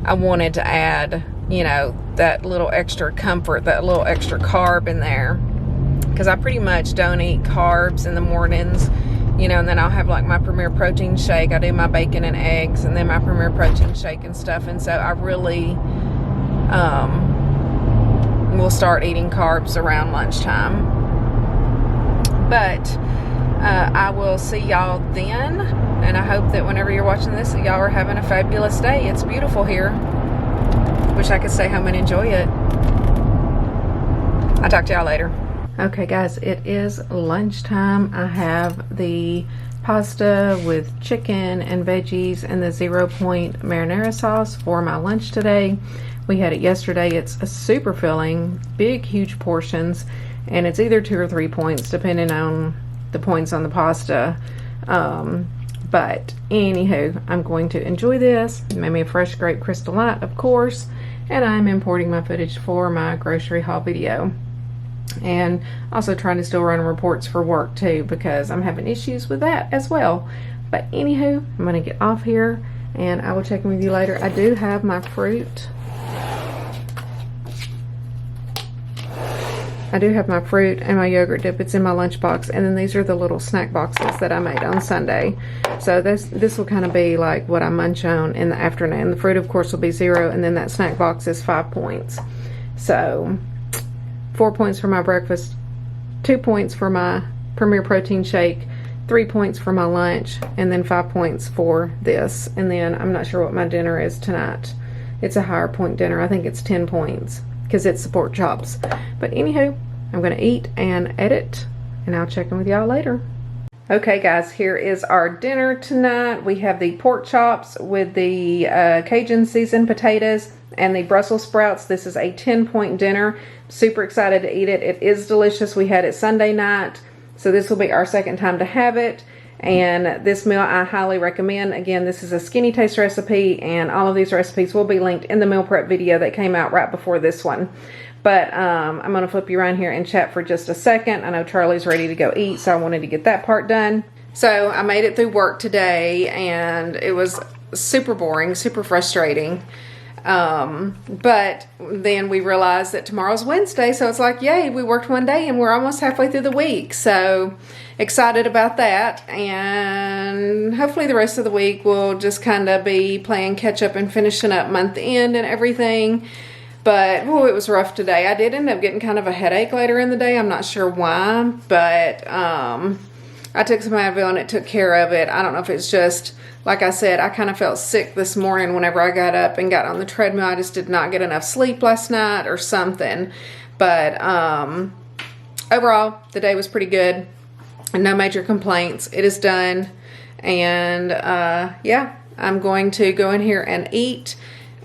Speaker 1: I wanted to add, you know, that little extra comfort, that little extra carb in there. Because I pretty much don't eat carbs in the mornings. You know, and then I'll have like my Premier Protein shake. I do my bacon and eggs and then my Premier Protein shake and stuff. And so I really will start eating carbs around lunchtime. But I will see y'all then. And I hope that whenever you're watching this, that y'all are having a fabulous day. It's beautiful here. Wish I could stay home and enjoy it. I'll talk to y'all later. Okay guys, it is lunchtime. I have the pasta with chicken and veggies and the 0 point marinara sauce for my lunch today. We had it yesterday. It's a super filling, big, huge portions, and it's either 2 or 3 points depending on the points on the pasta. But anywho, I'm going to enjoy this. Made me a fresh grape Crystal Light, of course, and I'm importing my footage for my grocery haul video. And also trying to still run reports for work too, because I'm having issues with that as well. But anywho, I'm going to get off here and I will check in with you later. I do have my fruit. I do have my fruit and my yogurt dip. It's in my lunchbox. And then these are the little snack boxes that I made on Sunday. So this will kind of be like what I munch on in the afternoon. The fruit, of course, will be 0. And then that snack box is 5 points. So 4 points for my breakfast, 2 points for my Premier Protein shake, 3 points for my lunch, and then 5 points for this. And then I'm not sure what my dinner is tonight. It's a higher point dinner. I think it's 10 points because it's pork chops. But anywho, I'm going to eat and edit, and I'll check in with y'all later. Okay guys, here is our dinner tonight. We have the pork chops with the Cajun seasoned potatoes and the Brussels sprouts. This is a 10-point dinner. Super excited to eat it. It is delicious. We had it Sunday night, so this will be our second time to have it. And this meal I highly recommend. Again, this is a Skinny Taste recipe, and all of these recipes will be linked in the meal prep video that came out right before this one. But I'm going to flip you around here and chat for just a second. I know Charlie's ready to go eat, so I wanted to get that part done. So I made it through work today, and it was super boring, super frustrating. But then we realized that tomorrow's Wednesday, so it's like, yay, we worked one day and we're almost halfway through the week. So excited about that, and hopefully the rest of the week we'll just kind of be playing catch up and finishing up month end and everything. But oh, it was rough today. I did end up getting kind of a headache later in the day. I'm not sure why, but I took some Advil and it took care of it. I don't know if it's just, like I said, I kind of felt sick this morning whenever I got up and got on the treadmill. I just did not get enough sleep last night or something. But overall, the day was pretty good. No major complaints. It is done. And yeah, I'm going to go in here and eat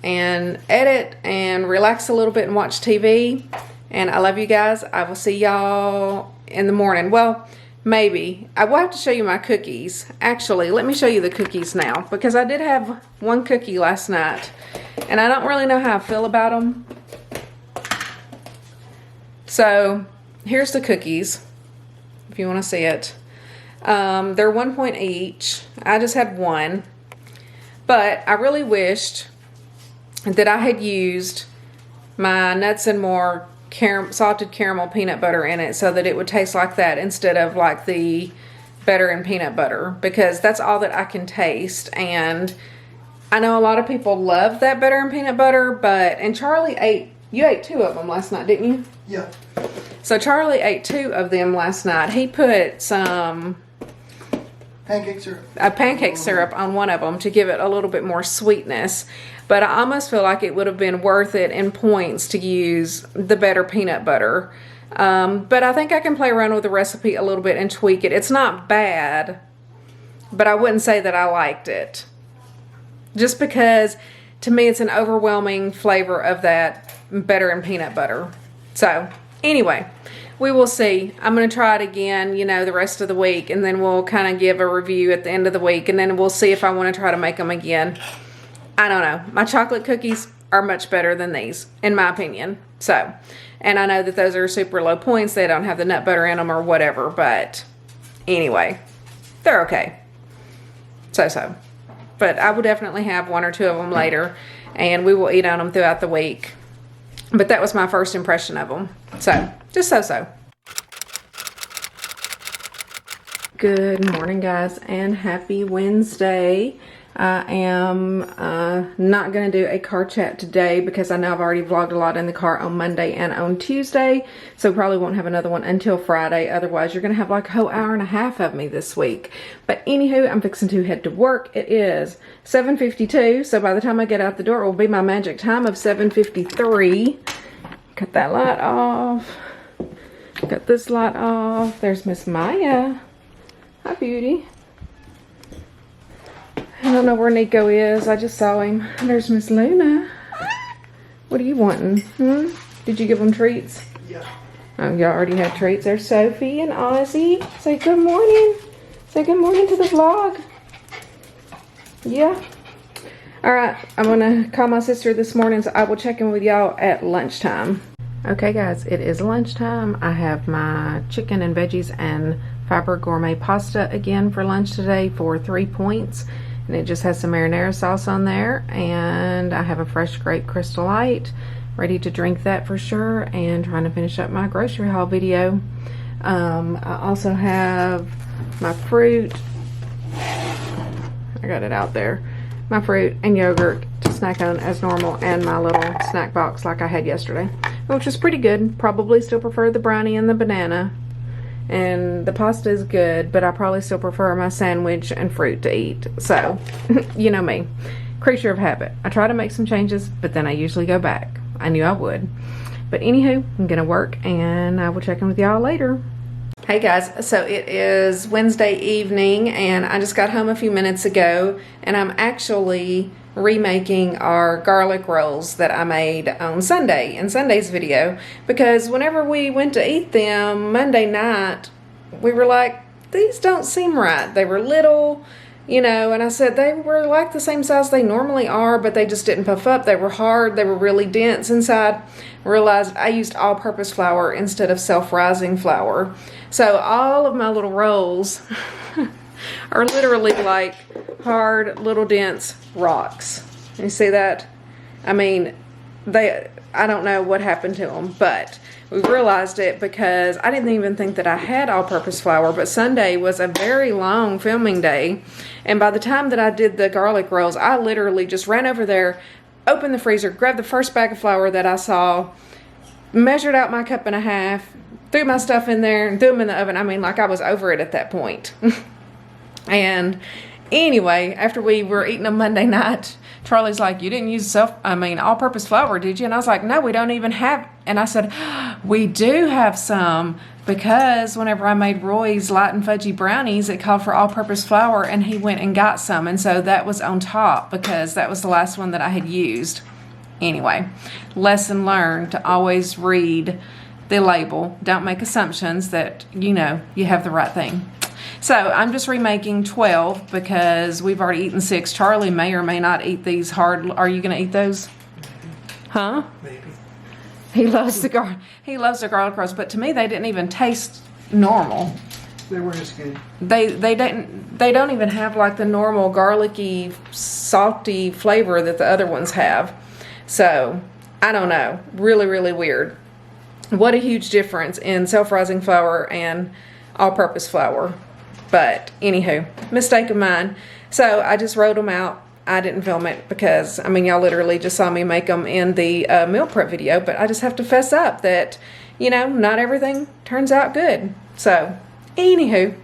Speaker 1: and edit and relax a little bit and watch TV. And I love you guys. I will see y'all in the morning. Well, maybe. I will have to show you my cookies. Actually, let me show you the cookies now, because I did have one cookie last night and I don't really know how I feel about them. So here's the cookies, if you want to see it. They're 1 point each. I just had one, but I really wished that I had used my Nuts and More salted caramel peanut butter in it, so that it would taste like that instead of like the butter and peanut butter, because that's all that I can taste. And I know a lot of people love that butter and peanut butter, but, and Charlie you ate 2 of them last night, didn't you?
Speaker 2: Yeah.
Speaker 1: So Charlie ate 2 of them last night. He put some
Speaker 2: Pancake syrup.
Speaker 1: Pancake syrup on one of them to give it a little bit more sweetness. But I almost feel like it would have been worth it in points to use the better peanut butter. But I think I can play around with the recipe a little bit and tweak it. It's not bad, but I wouldn't say that I liked it. Just because, to me, it's an overwhelming flavor of that butter and peanut butter. So, anyway, we will see. I'm going to try it again, the rest of the week, and then we'll kind of give a review at the end of the week, and then we'll see if I want to try to make them again. I don't know. My chocolate cookies, are much better than these, in my opinion. So, and I know that those are super low points. They don't have the nut butter in them or whatever, but anyway, they're okay. So. But I will definitely have 1 or 2 of them later, and we will eat on them throughout the week. But that was my first impression of them. So, just so. Good morning, guys, and happy Wednesday. I am not going to do a car chat today because I know I've already vlogged a lot in the car on Monday and on Tuesday, so probably won't have another one until Friday. Otherwise, you're going to have like a whole hour and a half of me this week. But anywho, I'm fixing to head to work. It is 7:52, so by the time I get out the door, it will be my magic time of 7:53. Cut that light off. Cut this light off. There's Miss Maya. Hi, beauty. I don't know where Nico is. I just saw him. There's Miss Luna. What are you wanting? Did you give them treats?
Speaker 2: Yeah.
Speaker 1: Oh, y'all already had treats. There's Sophie and Ozzy. Say good morning. Say good morning to the vlog. Yeah. All right. I'm going to call my sister this morning, so I will check in with y'all at lunchtime. Okay, guys. It is lunchtime. I have my chicken and veggies and fiber gourmet pasta again for lunch today for 3 points. And it just has some marinara sauce on there, and I have a fresh grape Crystal Light, ready to drink that for sure, and trying to finish up my grocery haul video. I also have my fruit. I got it out there. My fruit and yogurt to snack on as normal, and my little snack box like I had yesterday, which is pretty good. Probably still prefer the brownie and the banana. And the pasta is good, but I probably still prefer my sandwich and fruit to eat. So, you know me, creature of habit. I try to make some changes, but then I usually go back. I knew I would. But anywho, I'm gonna work, and I will check in with y'all later. Hey guys, so it is Wednesday evening, and I just got home a few minutes ago, and I'm actually remaking our garlic rolls that I made on Sunday in Sunday's video, because whenever we went to eat them Monday night, we were like, these don't seem right. They were little, you know, and I said they were like the same size they normally are, but they just didn't puff up. They were hard. They were really dense inside. I realized I used all-purpose flour instead of self-rising flour. So all of my little rolls are literally like hard, little dense rocks. You see that? I mean, I don't know what happened to them, but we realized it because I didn't even think that I had all-purpose flour, but Sunday was a very long filming day, and by the time that I did the garlic rolls, I literally just ran over there, opened the freezer, grabbed the first bag of flour that I saw, measured out my 1.5 cups, threw my stuff in there, and threw them in the oven. I mean, like I was over it at that point. And anyway, after we were eating them Monday night, Charlie's like, you didn't use all-purpose flour, did you? And I was like, no, we don't even have. And I said, we do have some, because whenever I made Roy's light and fudgy brownies, it called for all-purpose flour, and he went and got some. And so that was on top, because that was the last one that I had used. Anyway, lesson learned to always read the label. Don't make assumptions that, you know, you have the right thing. So I'm just remaking 12 because we've already eaten 6. Charlie may or may not eat these hard. Are you going to eat those? Huh?
Speaker 2: Maybe.
Speaker 1: He loves the garlic rolls, but to me they didn't even taste normal.
Speaker 2: They were just good.
Speaker 1: They don't even have like the normal garlicky, salty flavor that the other ones have. So I don't know. Really, really weird. What a huge difference in self-rising flour and all-purpose flour. But anywho, mistake of mine. So I just wrote them out. I didn't film it because, I mean, y'all literally just saw me make them in the meal prep video. But I just have to fess up that, you know, not everything turns out good. So anywho,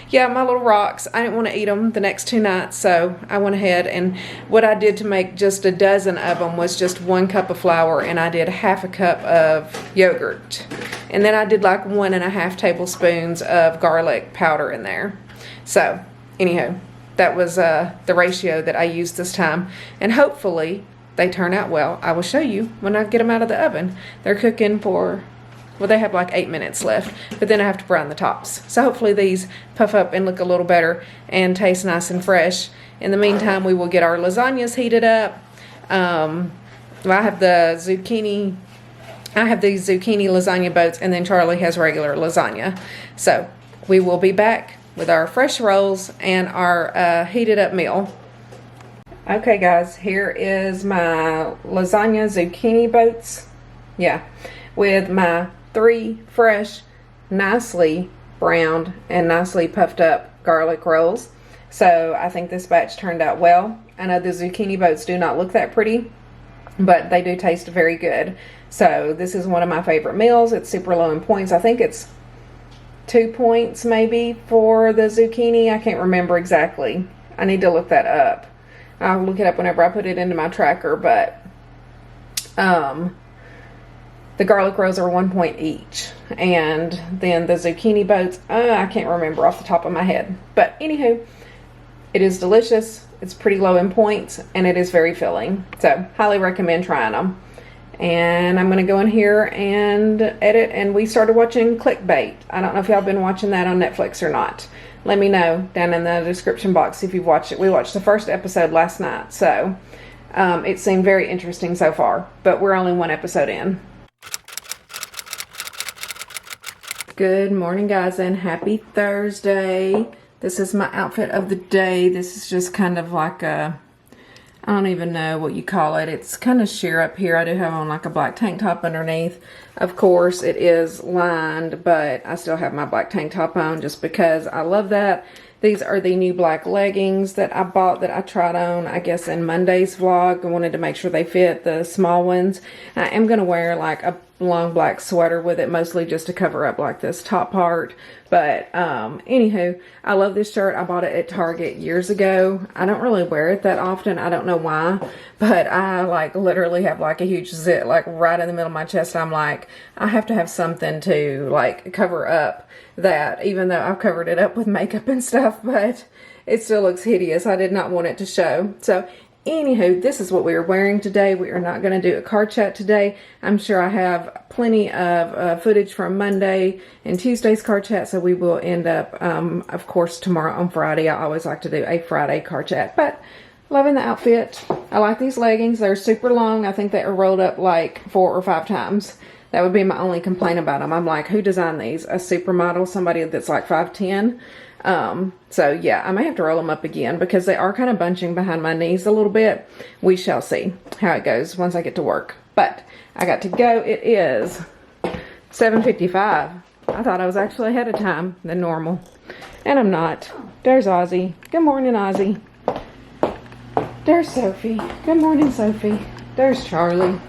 Speaker 1: yeah, my little rocks, I didn't want to eat them the next 2 nights, so I went ahead, and what I did to make just a dozen of them was just 1 cup of flour, and I did 1/2 cup of yogurt. And then I did like 1.5 tablespoons of garlic powder in there. So, anyhow, that was the ratio that I used this time. And hopefully, they turn out well. I will show you when I get them out of the oven. They're cooking for, well, they have like 8 minutes left, but then I have to brown the tops. So hopefully these puff up and look a little better and taste nice and fresh. In the meantime, we will get our lasagnas heated up. Well, I have the zucchini. I have these zucchini lasagna boats, and then Charlie has regular lasagna. So we will be back with our fresh rolls and our heated up meal. Okay guys, here is my lasagna zucchini boats. Yeah, with my 3 fresh, nicely browned and nicely puffed up garlic rolls. So I think this batch turned out well. I know the zucchini boats do not look that pretty, but they do taste very good. So this is one of my favorite meals. It's super low in points. I think it's 2 points maybe for the zucchini. I can't remember exactly. I need to look that up. I'll look it up whenever I put it into my tracker, but the garlic rolls are 1 point each. And then the zucchini boats, I can't remember off the top of my head. But anywho, it is delicious. It's pretty low in points, and it is very filling. So highly recommend trying them. And I'm going to go in here and edit. And we started watching Clickbait. I don't know if y'all been watching that on Netflix or not. Let me know down in the description box if you've watched it. We watched the first episode last night. So it seemed very interesting so far. But we're only 1 episode in. Good morning, guys, and happy Thursday. This is my outfit of the day. This is just kind of like a, I don't even know what you call it. It's kind of sheer up here. I do have on like a black tank top underneath. Of course, it is lined, but I still have my black tank top on just because I love that. These are the new black leggings that I bought that I tried on, I guess, in Monday's vlog. I wanted to make sure they fit, the small ones. I am going to wear like a long black sweater with it, mostly just to cover up like this top part. But anywho, I love this shirt. I bought it at Target years ago. I don't really wear it that often. I don't know why, but I like literally have like a huge zit like right in the middle of my chest. I'm like, I have to have something to like cover up that, even though I've covered it up with makeup and stuff, but it still looks hideous. I did not want it to show. So anywho, this is what we are wearing today. We are not going to do a car chat today. I'm sure I have plenty of footage from Monday and Tuesday's car chat, so we will end up, of course, tomorrow on Friday. I always like to do a Friday car chat, but loving the outfit. I like these leggings. They're super long. I think they are rolled up like 4 or 5 times. That would be my only complaint about them. I'm like, who designed these? A supermodel, somebody that's like 5'10". So yeah, I may have to roll them up again because they are kind of bunching behind my knees a little bit. We shall see how it goes once I get to work. But I got to go. It is 7:55. I thought I was actually ahead of time than normal, and I'm not. There's Ozzy. Good morning, Ozzy. There's Sophie. Good morning, Sophie. There's Charlie.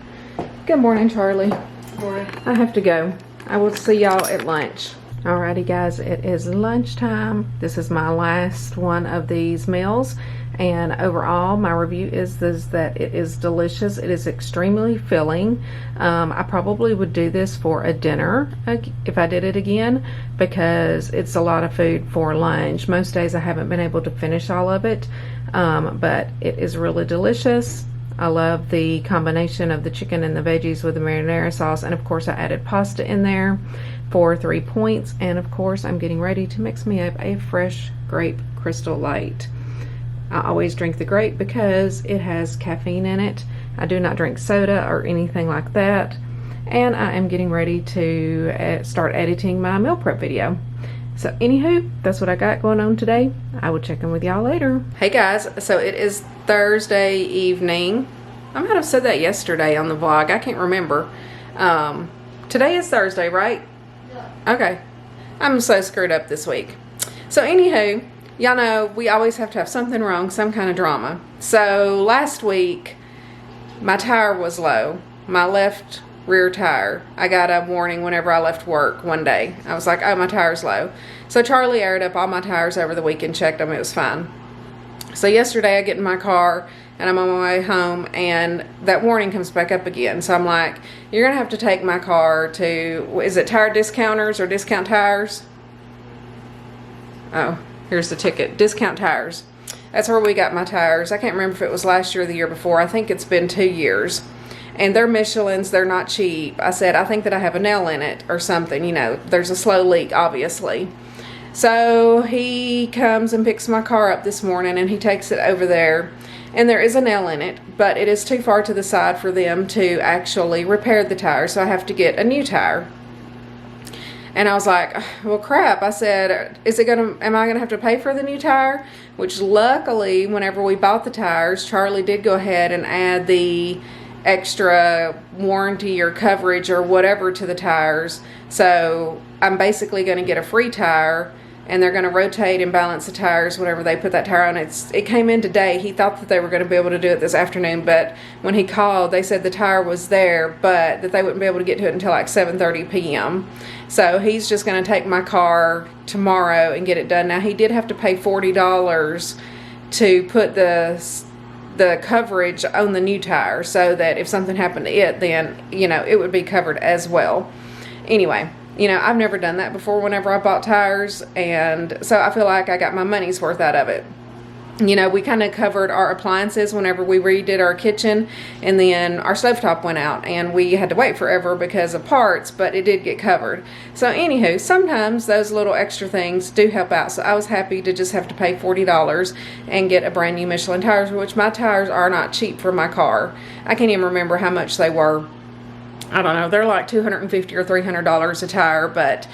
Speaker 1: Good morning, Charlie. Good morning. I have to go. I will see y'all at lunch. Alrighty guys, it is lunchtime. This is my last one of these meals, and overall my review is that it is delicious. It is extremely filling. I probably would do this for a dinner if I did it again, because it's a lot of food for lunch. Most days I haven't been able to finish all of it, but it is really delicious. I love the combination of the chicken and the veggies with the marinara sauce, and of course I added pasta in there for 3 points. And of course I'm getting ready to mix me up a fresh grape Crystal Light. I always drink the grape because it has caffeine in it. I do not drink soda or anything like that. And I am getting ready to start editing my meal prep video. So anywho, that's what I got going on today. I will check in with y'all later. Hey guys, so it is Thursday evening. I might have said that yesterday on the vlog. I can't remember. Today is Thursday, right? Yeah. Okay. I'm so screwed up this week. So anywho, y'all know we always have to have something wrong, some kind of drama. So last week, my tire was low. My left rear tire. I got a warning whenever I left work one day. I was like, oh, my tire's low. So Charlie aired up all my tires over the week and checked them. It was fine. So yesterday I get in my car and I'm on my way home and that warning comes back up again. So I'm like, you're gonna have to take my car to, is it Tire Discounters or Discount Tires? Oh, here's the ticket. Discount Tires. That's where we got my tires. I can't remember if it was last year or the year before. I think it's been 2 years. And they're Michelin's, they're not cheap. I said, I think that I have a nail in it or something, you know, there's a slow leak, obviously. So he comes and picks my car up this morning and he takes it over there and there is a nail in it, but it is too far to the side for them to actually repair the tire, so I have to get a new tire. And I was like, well, crap. I said, am I gonna have to pay for the new tire? Which luckily, whenever we bought the tires, Charlie did go ahead and add the extra warranty or coverage or whatever to the tires. So I'm basically gonna get a free tire, and they're going to rotate and balance the tires whenever they put that tire on. It came in today. He thought that they were going to be able to do it this afternoon, but when he called, they said the tire was there, but that they wouldn't be able to get to it until like 7:30 p.m. So he's just going to take my car tomorrow and get it done. Now, he did have to pay $40 to put the coverage on the new tire, so that if something happened to it, then, you know, it would be covered as well. Anyway, you know, I've never done that before whenever I bought tires, and so I feel like I got my money's worth out of it. You know, we kind of covered our appliances whenever we redid our kitchen, and then our stovetop went out, and we had to wait forever because of parts, but it did get covered. So anywho, sometimes those little extra things do help out, so I was happy to just have to pay $40 and get a brand new Michelin tires, which my tires are not cheap for my car. I can't even remember how much they were. I don't know, they're like $250 or $300 a tire, but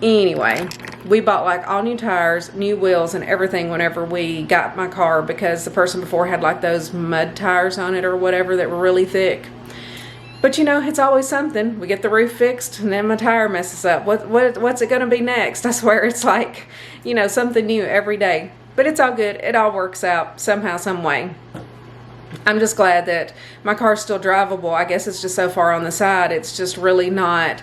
Speaker 1: anyway, we bought like all new tires, new wheels, and everything whenever we got my car, because the person before had like those mud tires on it or whatever that were really thick. But you know, it's always something. We get the roof fixed and then my tire messes up. What's it gonna be next? I swear it's like, you know, something new every day. But it's all good. It all works out somehow, some way. I'm just glad that my car's still drivable. I guess it's just so far on the side, it's just really not,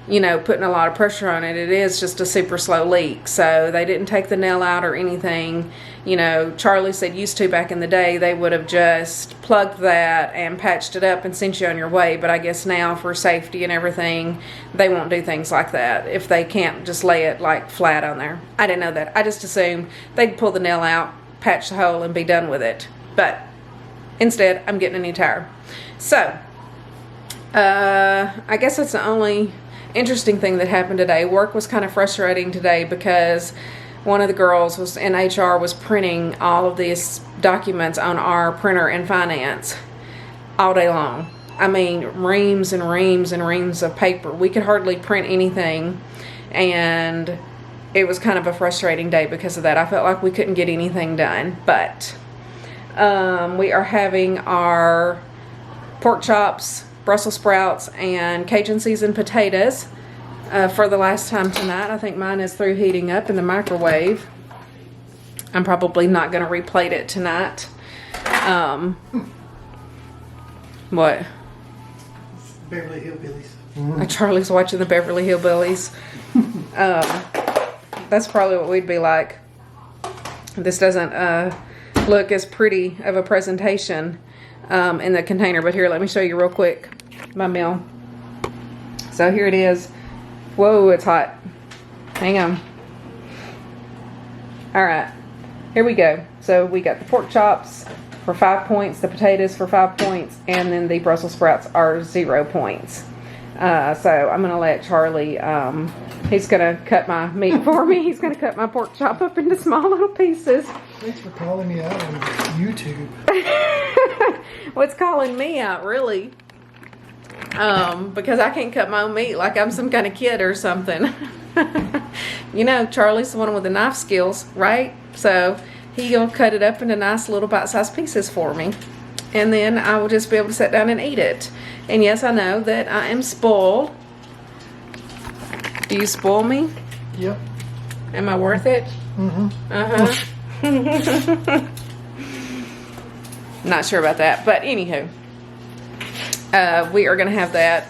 Speaker 1: you know, putting a lot of pressure on it. It is just a super slow leak. So they didn't take the nail out or anything. You know, Charlie said used to back in the day, they would have just plugged that and patched it up and sent you on your way. But I guess now for safety and everything, they won't do things like that if they can't just lay it like flat on there. I didn't know that. I just assumed they'd pull the nail out, patch the hole, and be done with it. But instead, I'm getting a new tire. So, I guess that's the only interesting thing that happened today. Work was kind of frustrating today because one of the girls was in HR was printing all of these documents on our printer in finance all day long. I mean, reams and reams and reams of paper. We could hardly print anything, and it was kind of a frustrating day because of that. I felt like we couldn't get anything done, but we are having our pork chops, Brussels sprouts, and Cajun seasoned potatoes for the last time tonight. I think mine is through heating up in the microwave. I'm probably not going to replate it tonight. What?
Speaker 2: Beverly Hillbillies.
Speaker 1: Charlie's watching the Beverly Hillbillies. That's probably what we'd be like. This doesn't look as pretty of a presentation in the container, but here, let me show you real quick my meal. So here it is. Whoa, it's hot. Hang on. All right, here we go. So we got the pork chops for 5 points, the potatoes for 5 points, and then the Brussels sprouts are 0 points. So I'm gonna let Charlie, he's gonna cut my meat for me. He's gonna cut my pork chop up into small little pieces.
Speaker 2: Thanks for calling me out on YouTube.
Speaker 1: What's calling me out, really? Because I can't cut my own meat like I'm some kind of kid or something. You know, Charlie's the one with the knife skills, right? So he'll cut it up into nice little bite-sized pieces for me. And then I will just be able to sit down and eat it. And yes, I know that I am spoiled. Do you spoil me?
Speaker 2: Yep.
Speaker 1: Am I worth it?
Speaker 2: Mm-hmm.
Speaker 1: Uh-huh. Not sure about that, but anywho, we are going to have that.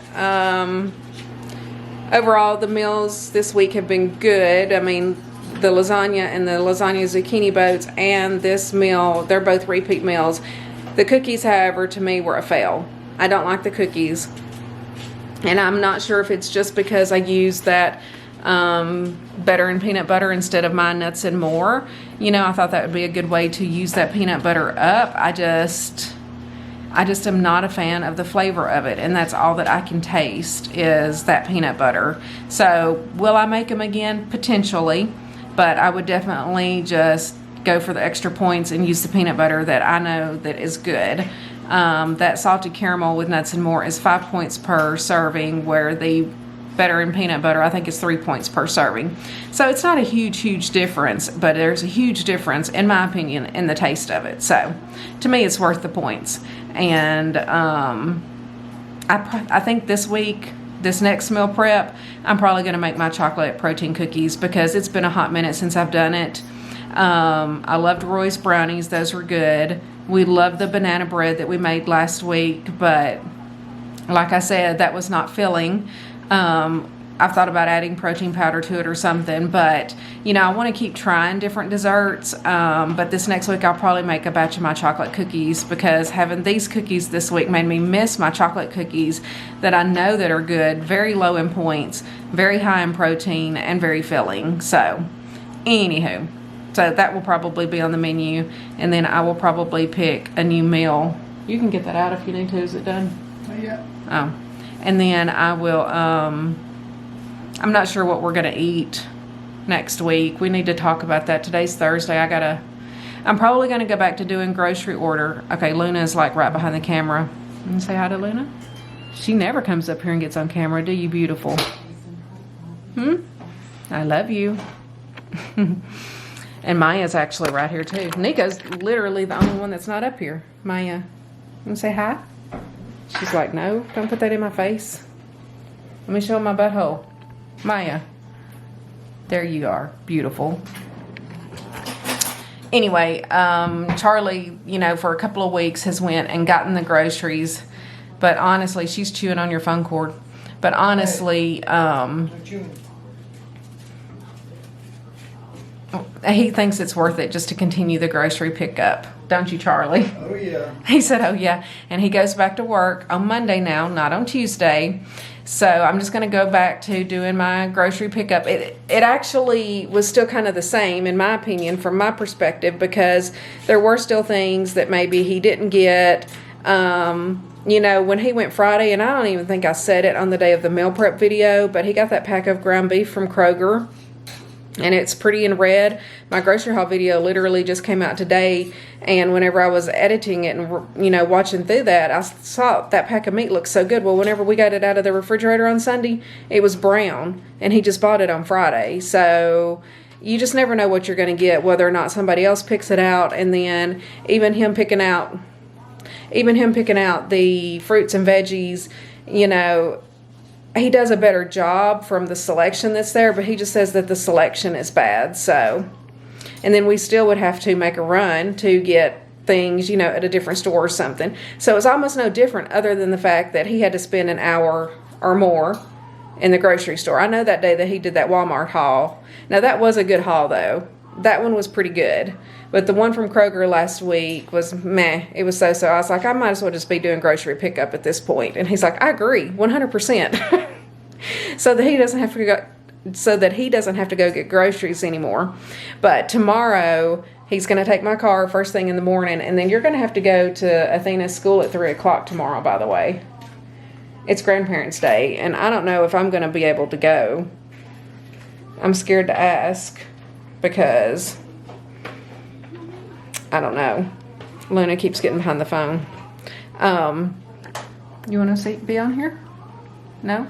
Speaker 1: Overall, the meals this week have been good. I mean, the lasagna and the lasagna zucchini boats and this meal, they're both repeat meals. The cookies, however, to me were a fail. I don't like the cookies. And I'm not sure if it's just because I used that butter and peanut butter instead of my nuts and more. You know, I thought that would be a good way to use that peanut butter up. I just am not a fan of the flavor of it, and that's all that I can taste is that peanut butter. So will I make them again? Potentially, but I would definitely just go for the extra points and use the peanut butter that I know that is good. That salted caramel with nuts and more is 5 points per serving, where the butter and peanut butter, I think, is 3 points per serving. So it's not a huge difference, but there's a huge difference, in my opinion, in the taste of it. So to me, it's worth the points. And I think this week, this next meal prep, I'm probably going to make my chocolate protein cookies, because it's been a hot minute since I've done it. I loved Roy's brownies. Those were good. We loved the banana bread that we made last week, but like I said, that was not filling. I've thought about adding protein powder to it or something, but you know, I want to keep trying different desserts. But this next week I'll probably make a batch of my chocolate cookies, because having these cookies this week made me miss my chocolate cookies that I know that are good, very low in points, very high in protein, and very filling. So anywho, so that will probably be on the menu, and then I will probably pick a new meal. You can get that out if you need to. Is it done?
Speaker 2: Yeah.
Speaker 1: Oh. And then I will, I'm not sure what we're going to eat next week. We need to talk about that. Today's Thursday. I'm probably going to go back to doing grocery order. Okay, Luna is like right behind the camera. You say hi to Luna? She never comes up here and gets on camera, do you, beautiful? I love you. And Maya's actually right here too. Nico's literally the only one that's not up here. Maya, you say hi? She's like, no, don't put that in my face. Let me show my butthole. Maya. There you are. Beautiful. Anyway, Charlie, you know, for a couple of weeks has went and gotten the groceries. But honestly, she's chewing on your phone cord. But honestly, he thinks it's worth it just to continue the grocery pickup. Don't you, Charlie?
Speaker 2: Oh, yeah.
Speaker 1: He said, oh, yeah. And he goes back to work on Monday now, not on Tuesday. So I'm just going to go back to doing my grocery pickup. It actually was still kind of the same, in my opinion, from my perspective, because there were still things that maybe he didn't get. You know, when he went Friday, and I don't even think I said it on the day of the meal prep video, but he got that pack of ground beef from Kroger. And it's pretty in red. My grocery haul video literally just came out today, and whenever I was editing it and, you know, watching through that, I saw that pack of meat looked so good. Well, whenever we got it out of the refrigerator on Sunday, it was brown, and he just bought it on Friday. So you just never know what you're going to get, whether or not somebody else picks it out. And then even him picking out the fruits and veggies, you know, he does a better job from the selection that's there, but he just says that the selection is bad. So, and then we still would have to make a run to get things, you know, at a different store or something. So it's almost no different, other than the fact that he had to spend an hour or more in the grocery store. I know that day that he did that Walmart haul. Now that was a good haul though. That one was pretty good. But the one from Kroger last week was meh. It was so-so. I was like, I might as well just be doing grocery pickup at this point. And he's like, I agree, 100%. So that he doesn't have to go get groceries anymore. But tomorrow he's going to take my car first thing in the morning, and then you're going to have to go to Athena's school at 3 o'clock tomorrow, by the way. It's Grandparents' Day, and I don't know if I'm going to be able to go. I'm scared to ask because I don't know. Luna keeps getting behind the phone. You want to be on here? No?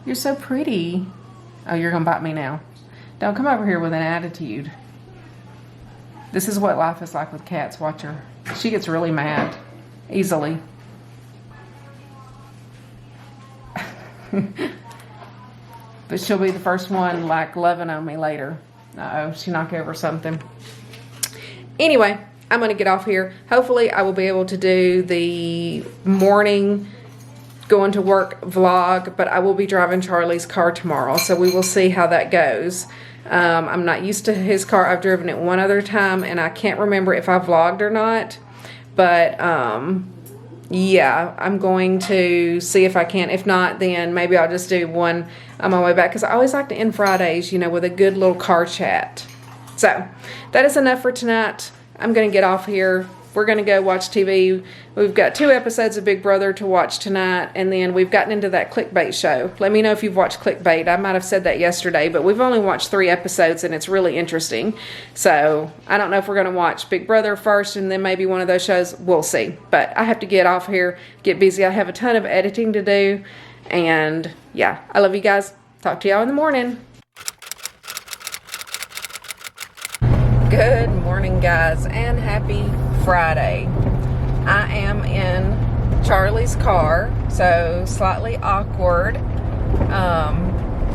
Speaker 1: You're so pretty. Oh, you're going to bite me now. Don't come over here with an attitude. This is what life is like with cats. Watch her. She gets really mad. Easily. But she'll be the first one, like, loving on me later. Uh-oh, she knocked over something. Anyway, I'm going to get off here. Hopefully, I will be able to do the morning going to work vlog, but I will be driving Charlie's car tomorrow, so we will see how that goes. I'm not used to his car. I've driven it one other time, and I can't remember if I vlogged or not, but yeah, I'm going to see if I can. If not, then maybe I'll just do one on my way back, because I always like to end Fridays, you know, with a good little car chat. So that is enough for tonight. I'm going to get off here. we're going to go watch TV. We've got 2 episodes of Big Brother to watch tonight, and then we've gotten into that clickbait show. Let me know if you've watched clickbait. I might have said that yesterday, but we've only watched 3 episodes, and it's really interesting. So I don't know if we're going to watch Big Brother first and then maybe one of those shows. We'll see. But I have to get off here, get busy. I have a ton of editing to do, and yeah, I love you guys. Talk to y'all in the morning. Good morning, guys, and happy Friday. I am in Charlie's car, so slightly awkward.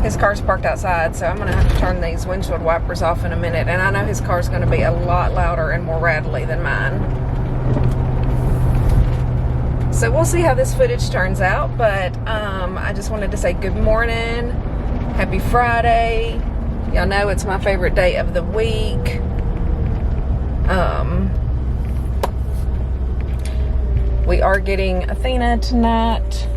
Speaker 1: His car's parked outside, so I'm going to have to turn these windshield wipers off in a minute, and I know his car's going to be a lot louder and more rattly than mine. So we'll see how this footage turns out, but I just wanted to say good morning, happy Friday. Y'all know it's my favorite day of the week. We are getting Athena tonight.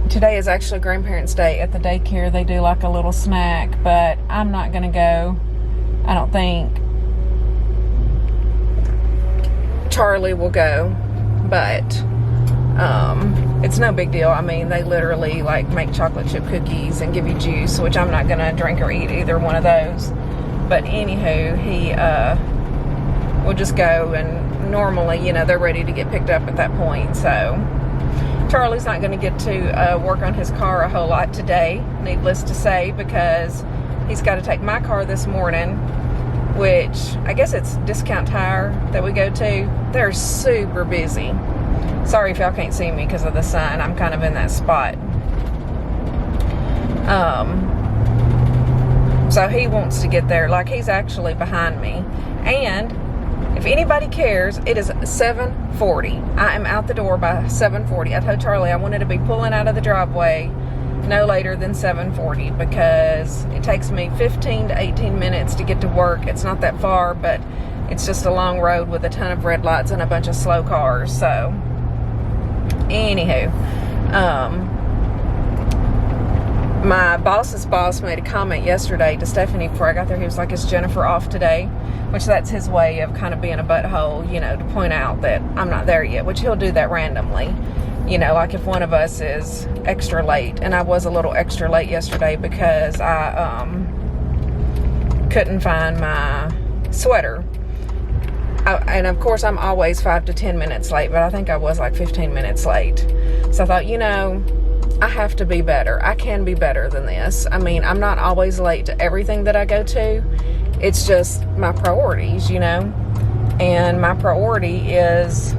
Speaker 1: Today is actually Grandparents' Day at the daycare. They do like a little snack, but I'm not gonna go. I don't think Charlie will go, but it's no big deal. I mean, they literally like make chocolate chip cookies and give you juice, which I'm not gonna drink or eat either one of those. But anywho, he will just go, and normally, you know, they're ready to get picked up at that point. So Charlie's not going to get to work on his car a whole lot today, needless to say, because he's got to take my car this morning, which I guess it's Discount Tire that we go to. They're super busy. Sorry if y'all can't see me because of the sun. I'm kind of in that spot. So he wants to get there. Like, he's actually behind me. And if anybody cares, it is 7:40. I am out the door by 7:40. I told Charlie I wanted to be pulling out of the driveway no later than 7:40 because it takes me 15 to 18 minutes to get to work. It's not that far, but it's just a long road with a ton of red lights and a bunch of slow cars. So, anywho, my boss's boss made a comment yesterday to Stephanie before I got there. He was like, "Is Jennifer off today?" Which that's his way of kind of being a butthole, you know, to point out that I'm not there yet, which he'll do that randomly. You know, like if one of us is extra late, and I was a little extra late yesterday because I couldn't find my sweater. And of course I'm always 5 to 10 minutes late, but I think I was like 15 minutes late. So I thought, you know, I have to be better. I can be better than this. I mean, I'm not always late to everything that I go to. It's just my priorities, you know. And my priority is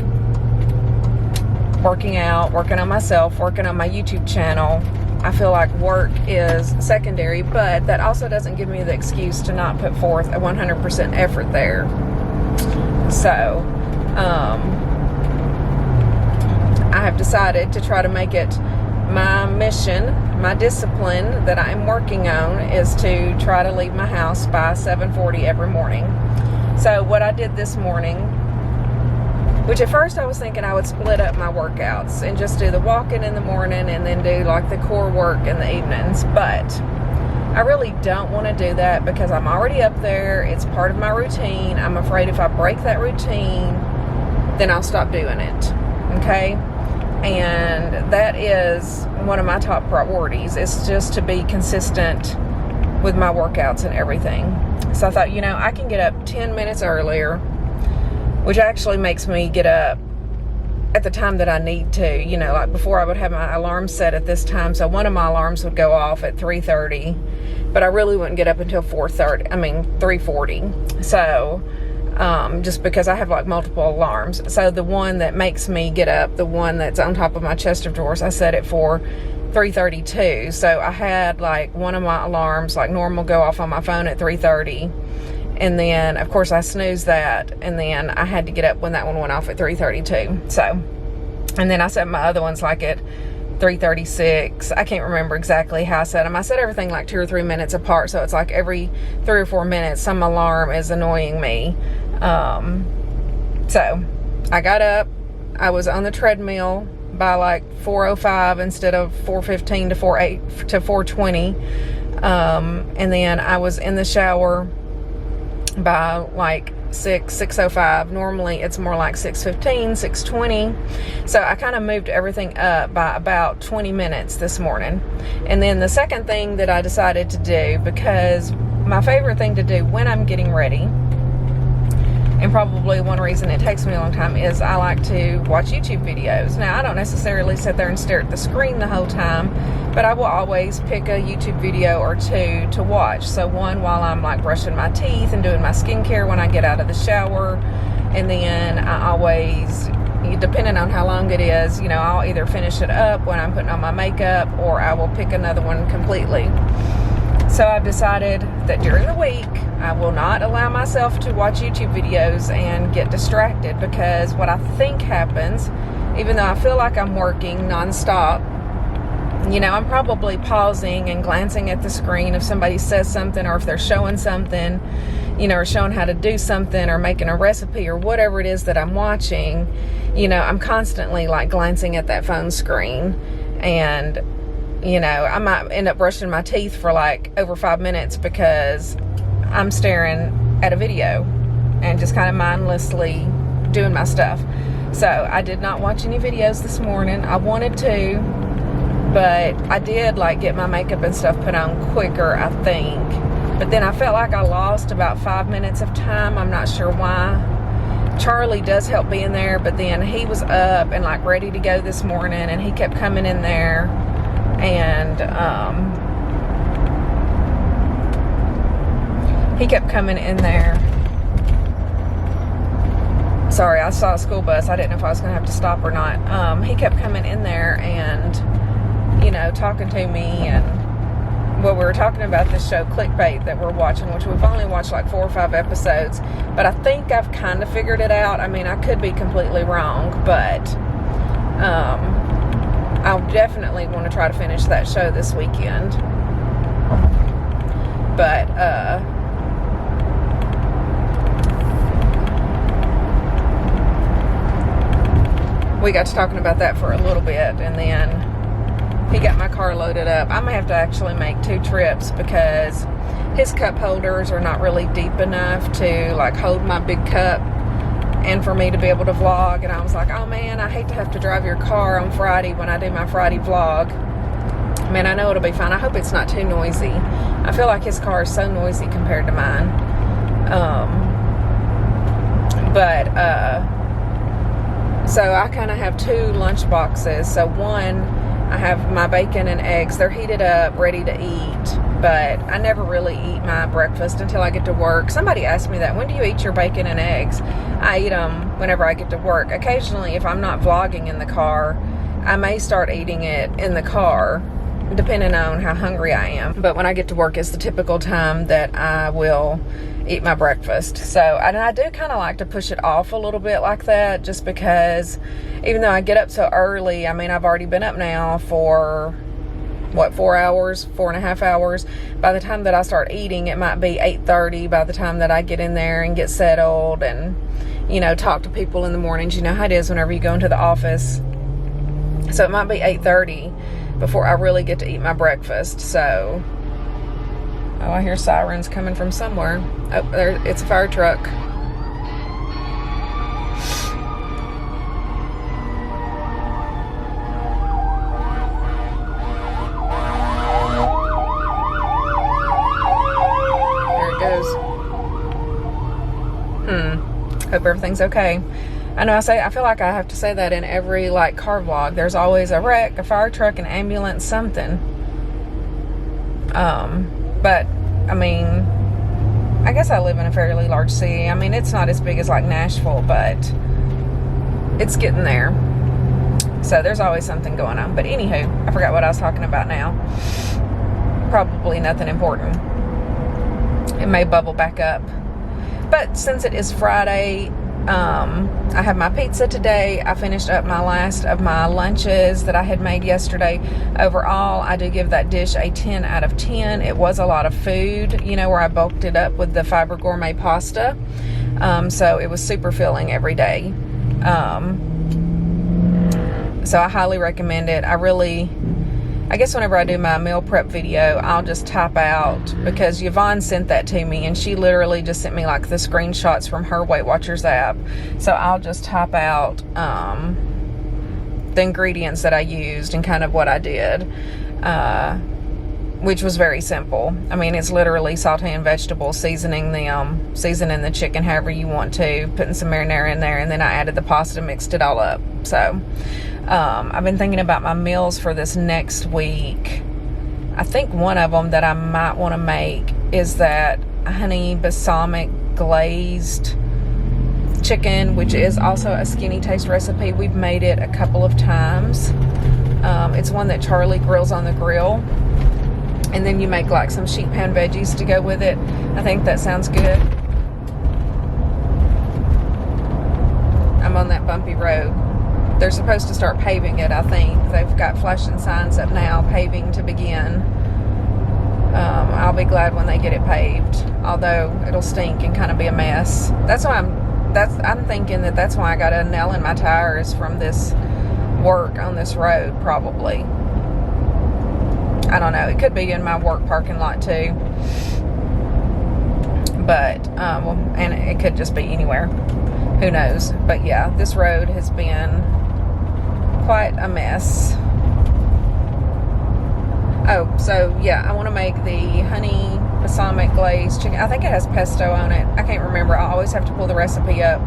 Speaker 1: working out, working on myself, working on my YouTube channel. I feel like work is secondary, but that also doesn't give me the excuse to not put forth a 100% effort there. So, I have decided to try to make it my mission, my discipline that I'm working on is to try to leave my house by 7:40 every morning. So what I did this morning, which at first I was thinking I would split up my workouts and just do the walking in the morning and then do like the core work in the evenings, but I really don't want to do that because I'm already up there. It's part of my routine. I'm afraid if I break that routine, then I'll stop doing it. Okay? And that is one of my top priorities. It's just to be consistent with my workouts and everything. So I thought, you know, I can get up 10 minutes earlier, which actually makes me get up at the time that I need to. You know, like before I would have my alarm set at this time. So one of my alarms would go off at 3:30, but I really wouldn't get up until 3:40. So, just because I have like multiple alarms. So the one that makes me get up, the one that's on top of my chest of drawers, I set it for 3:32. So I had like one of my alarms like normal go off on my phone at 3:30. And then of course I snoozed that. And then I had to get up when that one went off at 3:32. So, and then I set my other ones like at 3:36. I can't remember exactly how I set them. I set everything like 2 or 3 minutes apart. So it's like every 3 or 4 minutes, some alarm is annoying me. So I got up, I was on the treadmill by like 4:05 instead of 4:15 to 4:08 to 4:20. And then I was in the shower by like 6:05. Normally it's more like 6:15, 6:20. So I kind of moved everything up by about 20 minutes this morning. And then the second thing that I decided to do, because my favorite thing to do when I'm getting ready, and probably one reason it takes me a long time, is I like to watch YouTube videos. Now, I don't necessarily sit there and stare at the screen the whole time, but I will always pick a YouTube video or two to watch. So one while I'm like brushing my teeth and doing my skincare when I get out of the shower. And then I always, depending on how long it is, you know, I'll either finish it up when I'm putting on my makeup, or I will pick another one completely. So I've decided that during the week, I will not allow myself to watch YouTube videos and get distracted, because what I think happens, even though I feel like I'm working nonstop, you know, I'm probably pausing and glancing at the screen if somebody says something, or if they're showing something, you know, or showing how to do something, or making a recipe, or whatever it is that I'm watching. You know, I'm constantly like glancing at that phone screen, and you know, I might end up brushing my teeth for like over 5 minutes because I'm staring at a video and just kind of mindlessly doing my stuff. So I did not watch any videos this morning. I wanted to, but I did like get my makeup and stuff put on quicker, I think. But then I felt like I lost about 5 minutes of time. I'm not sure why. Charlie does help being there, but then he was up and like ready to go this morning, and he kept coming in there. And he kept coming in there. Sorry, I saw a school bus. I didn't know if I was going to have to stop or not. He kept coming in there and, you know, talking to me. And well, we were talking about this show Clickbait that we're watching, which we've only watched like 4 or 5 episodes. But I think I've kind of figured it out. I mean, I could be completely wrong, but I'll definitely want to try to finish that show this weekend. But, we got to talking about that for a little bit, and then he got my car loaded up. I may have to actually make 2 trips, because his cup holders are not really deep enough to like hold my big cup and for me to be able to vlog. And I was like, oh man, I hate to have to drive your car on Friday when I do my Friday vlog. Man, I know it'll be fine. I hope it's not too noisy. I feel like his car is so noisy compared to mine. So I kind of have 2 lunch boxes. So one, I have my bacon and eggs. They're heated up, ready to eat. But I never really eat my breakfast until I get to work. Somebody asked me that, when do you eat your bacon and eggs? I eat them whenever I get to work. Occasionally, if I'm not vlogging in the car, I may start eating it in the car, depending on how hungry I am. But when I get to work is the typical time that I will eat my breakfast. So, and I do kind of like to push it off a little bit like that, just because even though I get up so early, I mean, I've already been up now for what, 4 hours, 4.5 hours. By the time that I start eating, it might be 8:30 by the time that I get in there and get settled and, you know, talk to people in the mornings. You know how it is whenever you go into the office. So it might be 8:30 before I really get to eat my breakfast. So, oh, I hear sirens coming from somewhere. Oh, there, it's a fire truck. Hope everything's okay. I know I feel like I have to say that in every like car vlog. There's always a wreck, a fire truck, an ambulance, something. But I mean, I guess I live in a fairly large city. I mean, it's not as big as like Nashville, but it's getting there. So there's always something going on. But anywho, I forgot what I was talking about now. Probably nothing important. It may bubble back up. But since it is Friday, I have my pizza today. I finished up my last of my lunches that I had made yesterday. Overall, I do give that dish a 10 out of 10. It was a lot of food, you know, where I bulked it up with the Fiber Gourmet pasta. So it was super filling every day. So I highly recommend it. I I guess whenever I do my meal prep video, I'll just type out, because Yvonne sent that to me, and she literally just sent me like the screenshots from her Weight Watchers app. So I'll just type out the ingredients that I used and kind of what I did, which was very simple. I mean, it's literally sauteing vegetables, seasoning the chicken however you want to, putting some marinara in there, and then I added the pasta, mixed it all up. So I've been thinking about my meals for this next week. I think one of them that I might want to make is that honey balsamic glazed chicken, which is also a Skinny Taste recipe. We've made it a couple of times. It's one that Charlie grills on the grill, and then you make like some sheet pan veggies to go with it. I think that sounds good. I'm on that bumpy road. They're supposed to start paving it, I think. They've got flashing signs up now, paving to begin. I'll be glad when they get it paved, although it'll stink and kind of be a mess. That's why I'm thinking that's why I got a nail in my tires from this work on this road, probably. I don't know. It could be in my work parking lot too. But, and it could just be anywhere. Who knows? But yeah, this road has been quite a mess. Oh, so yeah, I want to make the honey balsamic glazed chicken. I think it has pesto on it. I can't remember. I always have to pull the recipe up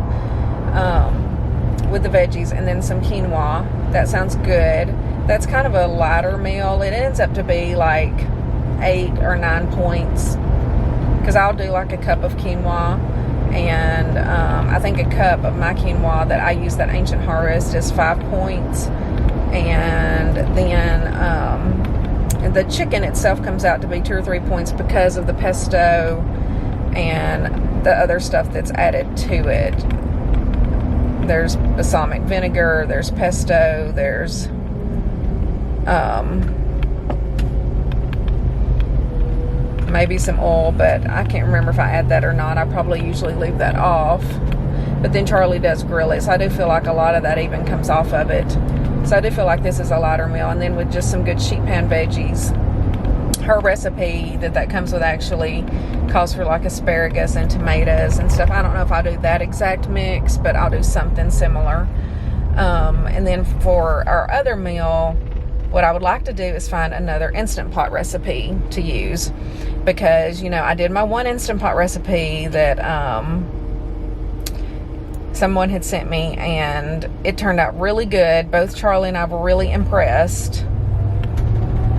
Speaker 1: with the veggies, and then some quinoa. That sounds good. That's kind of a lighter meal. It ends up to be like 8 or 9 points, because I'll do like a cup of quinoa, and I think a cup of my quinoa that I use, that Ancient Harvest, is 5 points, and then the chicken itself comes out to be 2 or 3 points because of the pesto and the other stuff that's added to it. There's balsamic vinegar, there's pesto, there's maybe some oil, but I can't remember if I add that or not. I probably usually leave that off, but then Charlie does grill it, so I do feel like a lot of that even comes off of it. So I do feel like this is a lighter meal, and then with just some good sheet pan veggies. Her recipe that comes with actually calls for like asparagus and tomatoes and stuff. I don't know if I'll do that exact mix, but I'll do something similar. And then for our other meal, what I would like to do is find another Instant Pot recipe to use, because, you know, I did my one Instant Pot recipe that someone had sent me, and it turned out really good. Both Charlie and I were really impressed.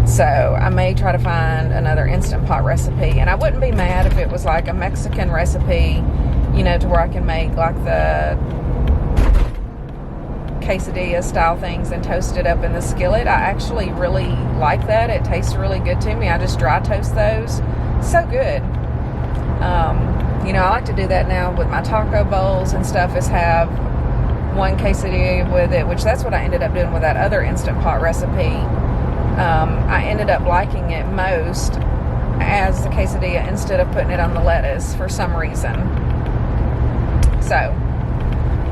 Speaker 1: So I may try to find another Instant Pot recipe, and I wouldn't be mad if it was like a Mexican recipe, you know, to where I can make like the quesadilla style things and toast it up in the skillet. I actually really like that. It tastes really good to me. I just dry toast those. So good. You know, I like to do that now with my taco bowls and stuff, is have one quesadilla with it, which that's what I ended up doing with that other Instant Pot recipe. I ended up liking it most as the quesadilla instead of putting it on the lettuce for some reason. So,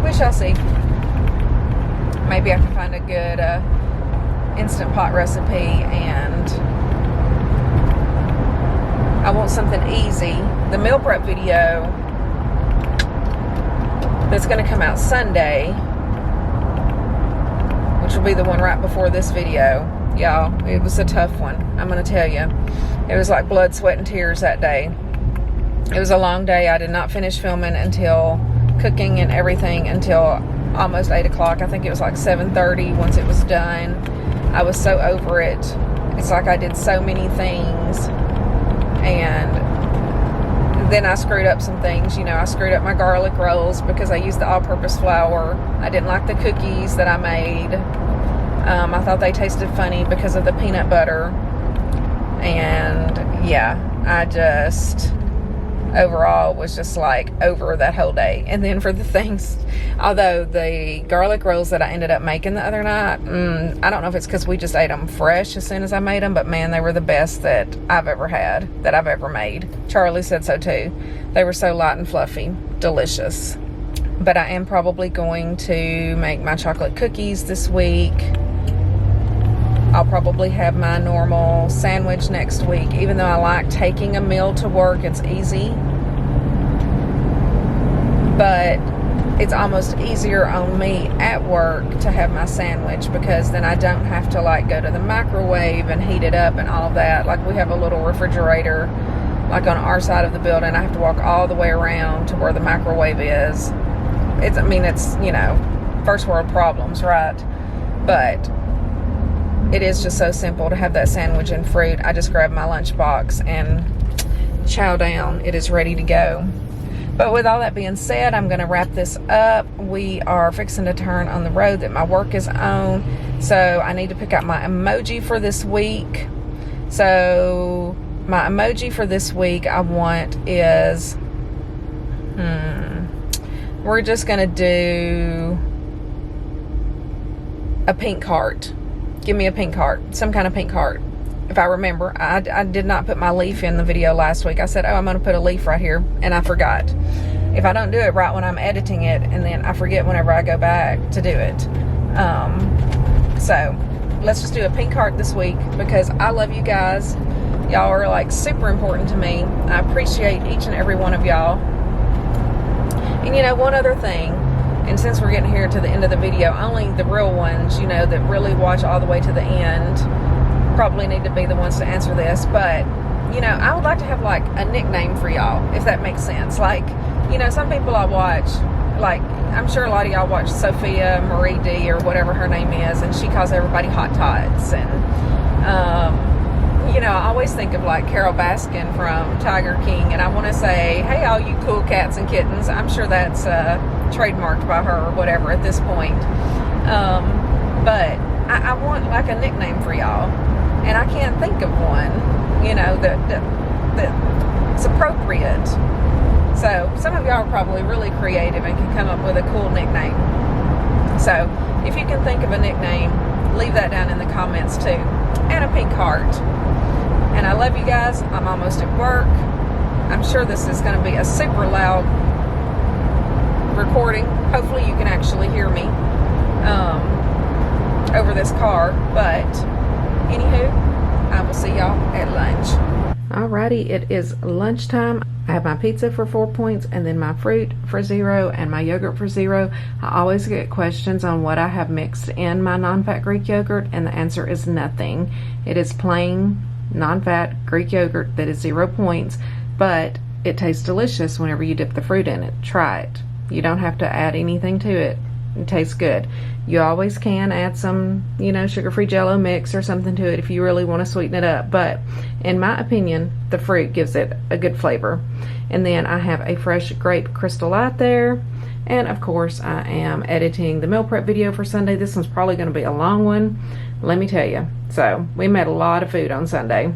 Speaker 1: we shall see. Maybe I can find a good Instant Pot recipe, and I want something easy. The meal prep video that's going to come out Sunday, which will be the one right before this video. Y'all, it was a tough one. I'm going to tell you. It was like blood, sweat, and tears that day. It was a long day. I did not finish filming until cooking and everything until almost 8 o'clock. I think it was like 7:30 once it was done. I was so over it. It's like I did so many things, and then I screwed up some things. You know, I screwed up my garlic rolls because I used the all-purpose flour. I didn't like the cookies that I made. I thought they tasted funny because of the peanut butter. And yeah, I just overall was just like over that whole day. And then for the things, although the garlic rolls that I ended up making the other night, I don't know if it's because we just ate them fresh as soon as I made them, but man, they were the best that I've ever had, that I've ever made. Charlie said so too. They were so light and fluffy, delicious. But I am probably going to make my chocolate cookies this week. I'll probably have my normal sandwich next week. Even though I like taking a meal to work, it's easy. But it's almost easier on me at work to have my sandwich, because then I don't have to like go to the microwave and heat it up and all of that. Like, we have a little refrigerator like on our side of the building. I have to walk all the way around to where the microwave is. I mean, it's, you know, first world problems, right? But it is just so simple to have that sandwich and fruit. I just grab my lunch box and chow down. It is ready to go. But with all that being said, I'm going to wrap this up. We are fixing to turn on the road that my work is on. So I need to pick out my emoji for this week. So my emoji for this week I want is, we're just going to do a pink heart. Give me a pink heart. Some kind of pink heart. If I remember, I did not put my leaf in the video last week. I said, oh, I'm going to put a leaf right here, and I forgot. If I don't do it right when I'm editing it, and then I forget whenever I go back to do it. So let's just do a pink heart this week, because I love you guys. Y'all are like super important to me. I appreciate each and every one of y'all. And you know, one other thing, and since we're getting here to the end of the video, only the real ones, you know, that really watch all the way to the end probably need to be the ones to answer this. But you know, I would like to have like a nickname for y'all, if that makes sense. Like, you know, some people I watch, like, I'm sure a lot of y'all watch Sophia Marie D or whatever her name is, and she calls everybody Hot Tots. And you know, I always think of like Carol Baskin from Tiger King, and I want to say, hey, all you cool cats and kittens. I'm sure that's trademarked by her or whatever at this point. But I want like a nickname for y'all, and I can't think of one, you know, that's appropriate. So some of y'all are probably really creative and can come up with a cool nickname. So if you can think of a nickname, leave that down in the comments too. And a pink heart. And I love you guys. I'm almost at work. I'm sure this is going to be a super loud recording. Hopefully you can actually hear me over this car. But anywho, I will see y'all at lunch. Alrighty, it is lunchtime. I have my pizza for 4 points, and then my fruit for 0, and my yogurt for 0. I always get questions on what I have mixed in my non-fat Greek yogurt, and the answer is nothing. It is plain non-fat Greek yogurt that is 0 points, but it tastes delicious whenever you dip the fruit in it. Try it. You don't have to add anything to it. It tastes good. You always can add some, you know, sugar-free Jell-O mix or something to it if you really want to sweeten it up. But in my opinion, the fruit gives it a good flavor. And then I have a fresh grape Crystal Light there. And of course, I am editing the meal prep video for Sunday. This one's probably going to be a long one, let me tell you. So we made a lot of food on Sunday.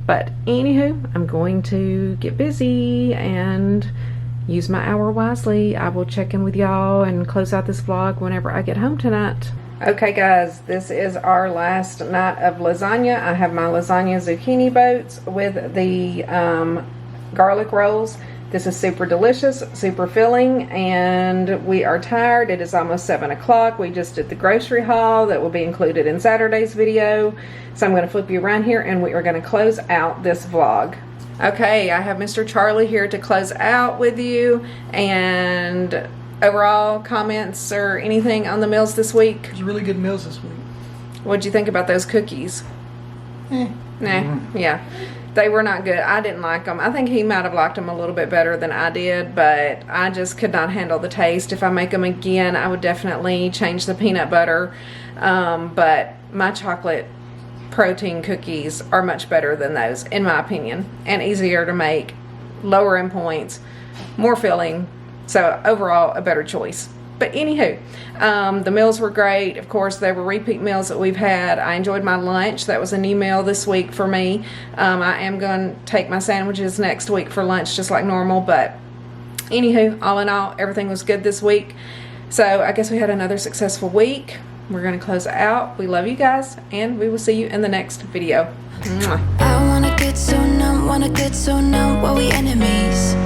Speaker 1: But anywho, I'm going to get busy and use my hour wisely. I will check in with y'all and close out this vlog whenever I get home tonight. Okay guys, this is our last night of lasagna. I have my lasagna zucchini boats with the garlic rolls. This is super delicious, super filling, and we are tired. It is almost 7 o'clock. We just did the grocery haul that will be included in Saturday's video. So I'm going to flip you around here and we are going to close out this vlog. Okay, I have Mr. Charlie here to close out with you, and overall comments or anything on the meals this week?
Speaker 2: It was really good meals this week.
Speaker 1: What'd you think about those cookies? Yeah, they were not good. I didn't like them. I think he might have liked them a little bit better than I did, but I just could not handle the taste. If I make them again, I would definitely change the peanut butter, but my chocolate protein cookies are much better than those, in my opinion, and easier to make, lower in points, more filling. So overall, a better choice. But anywho, the meals were great. Of course, they were repeat meals that we've had. I enjoyed my lunch. That was a new meal this week for me. I am going to take my sandwiches next week for lunch just like normal. But anywho, all in all, everything was good this week. So I guess we had another successful week. We're going to close out. We love you guys, and we will see you in the next video. Mwah.
Speaker 3: I wanna get so numb, were we enemies?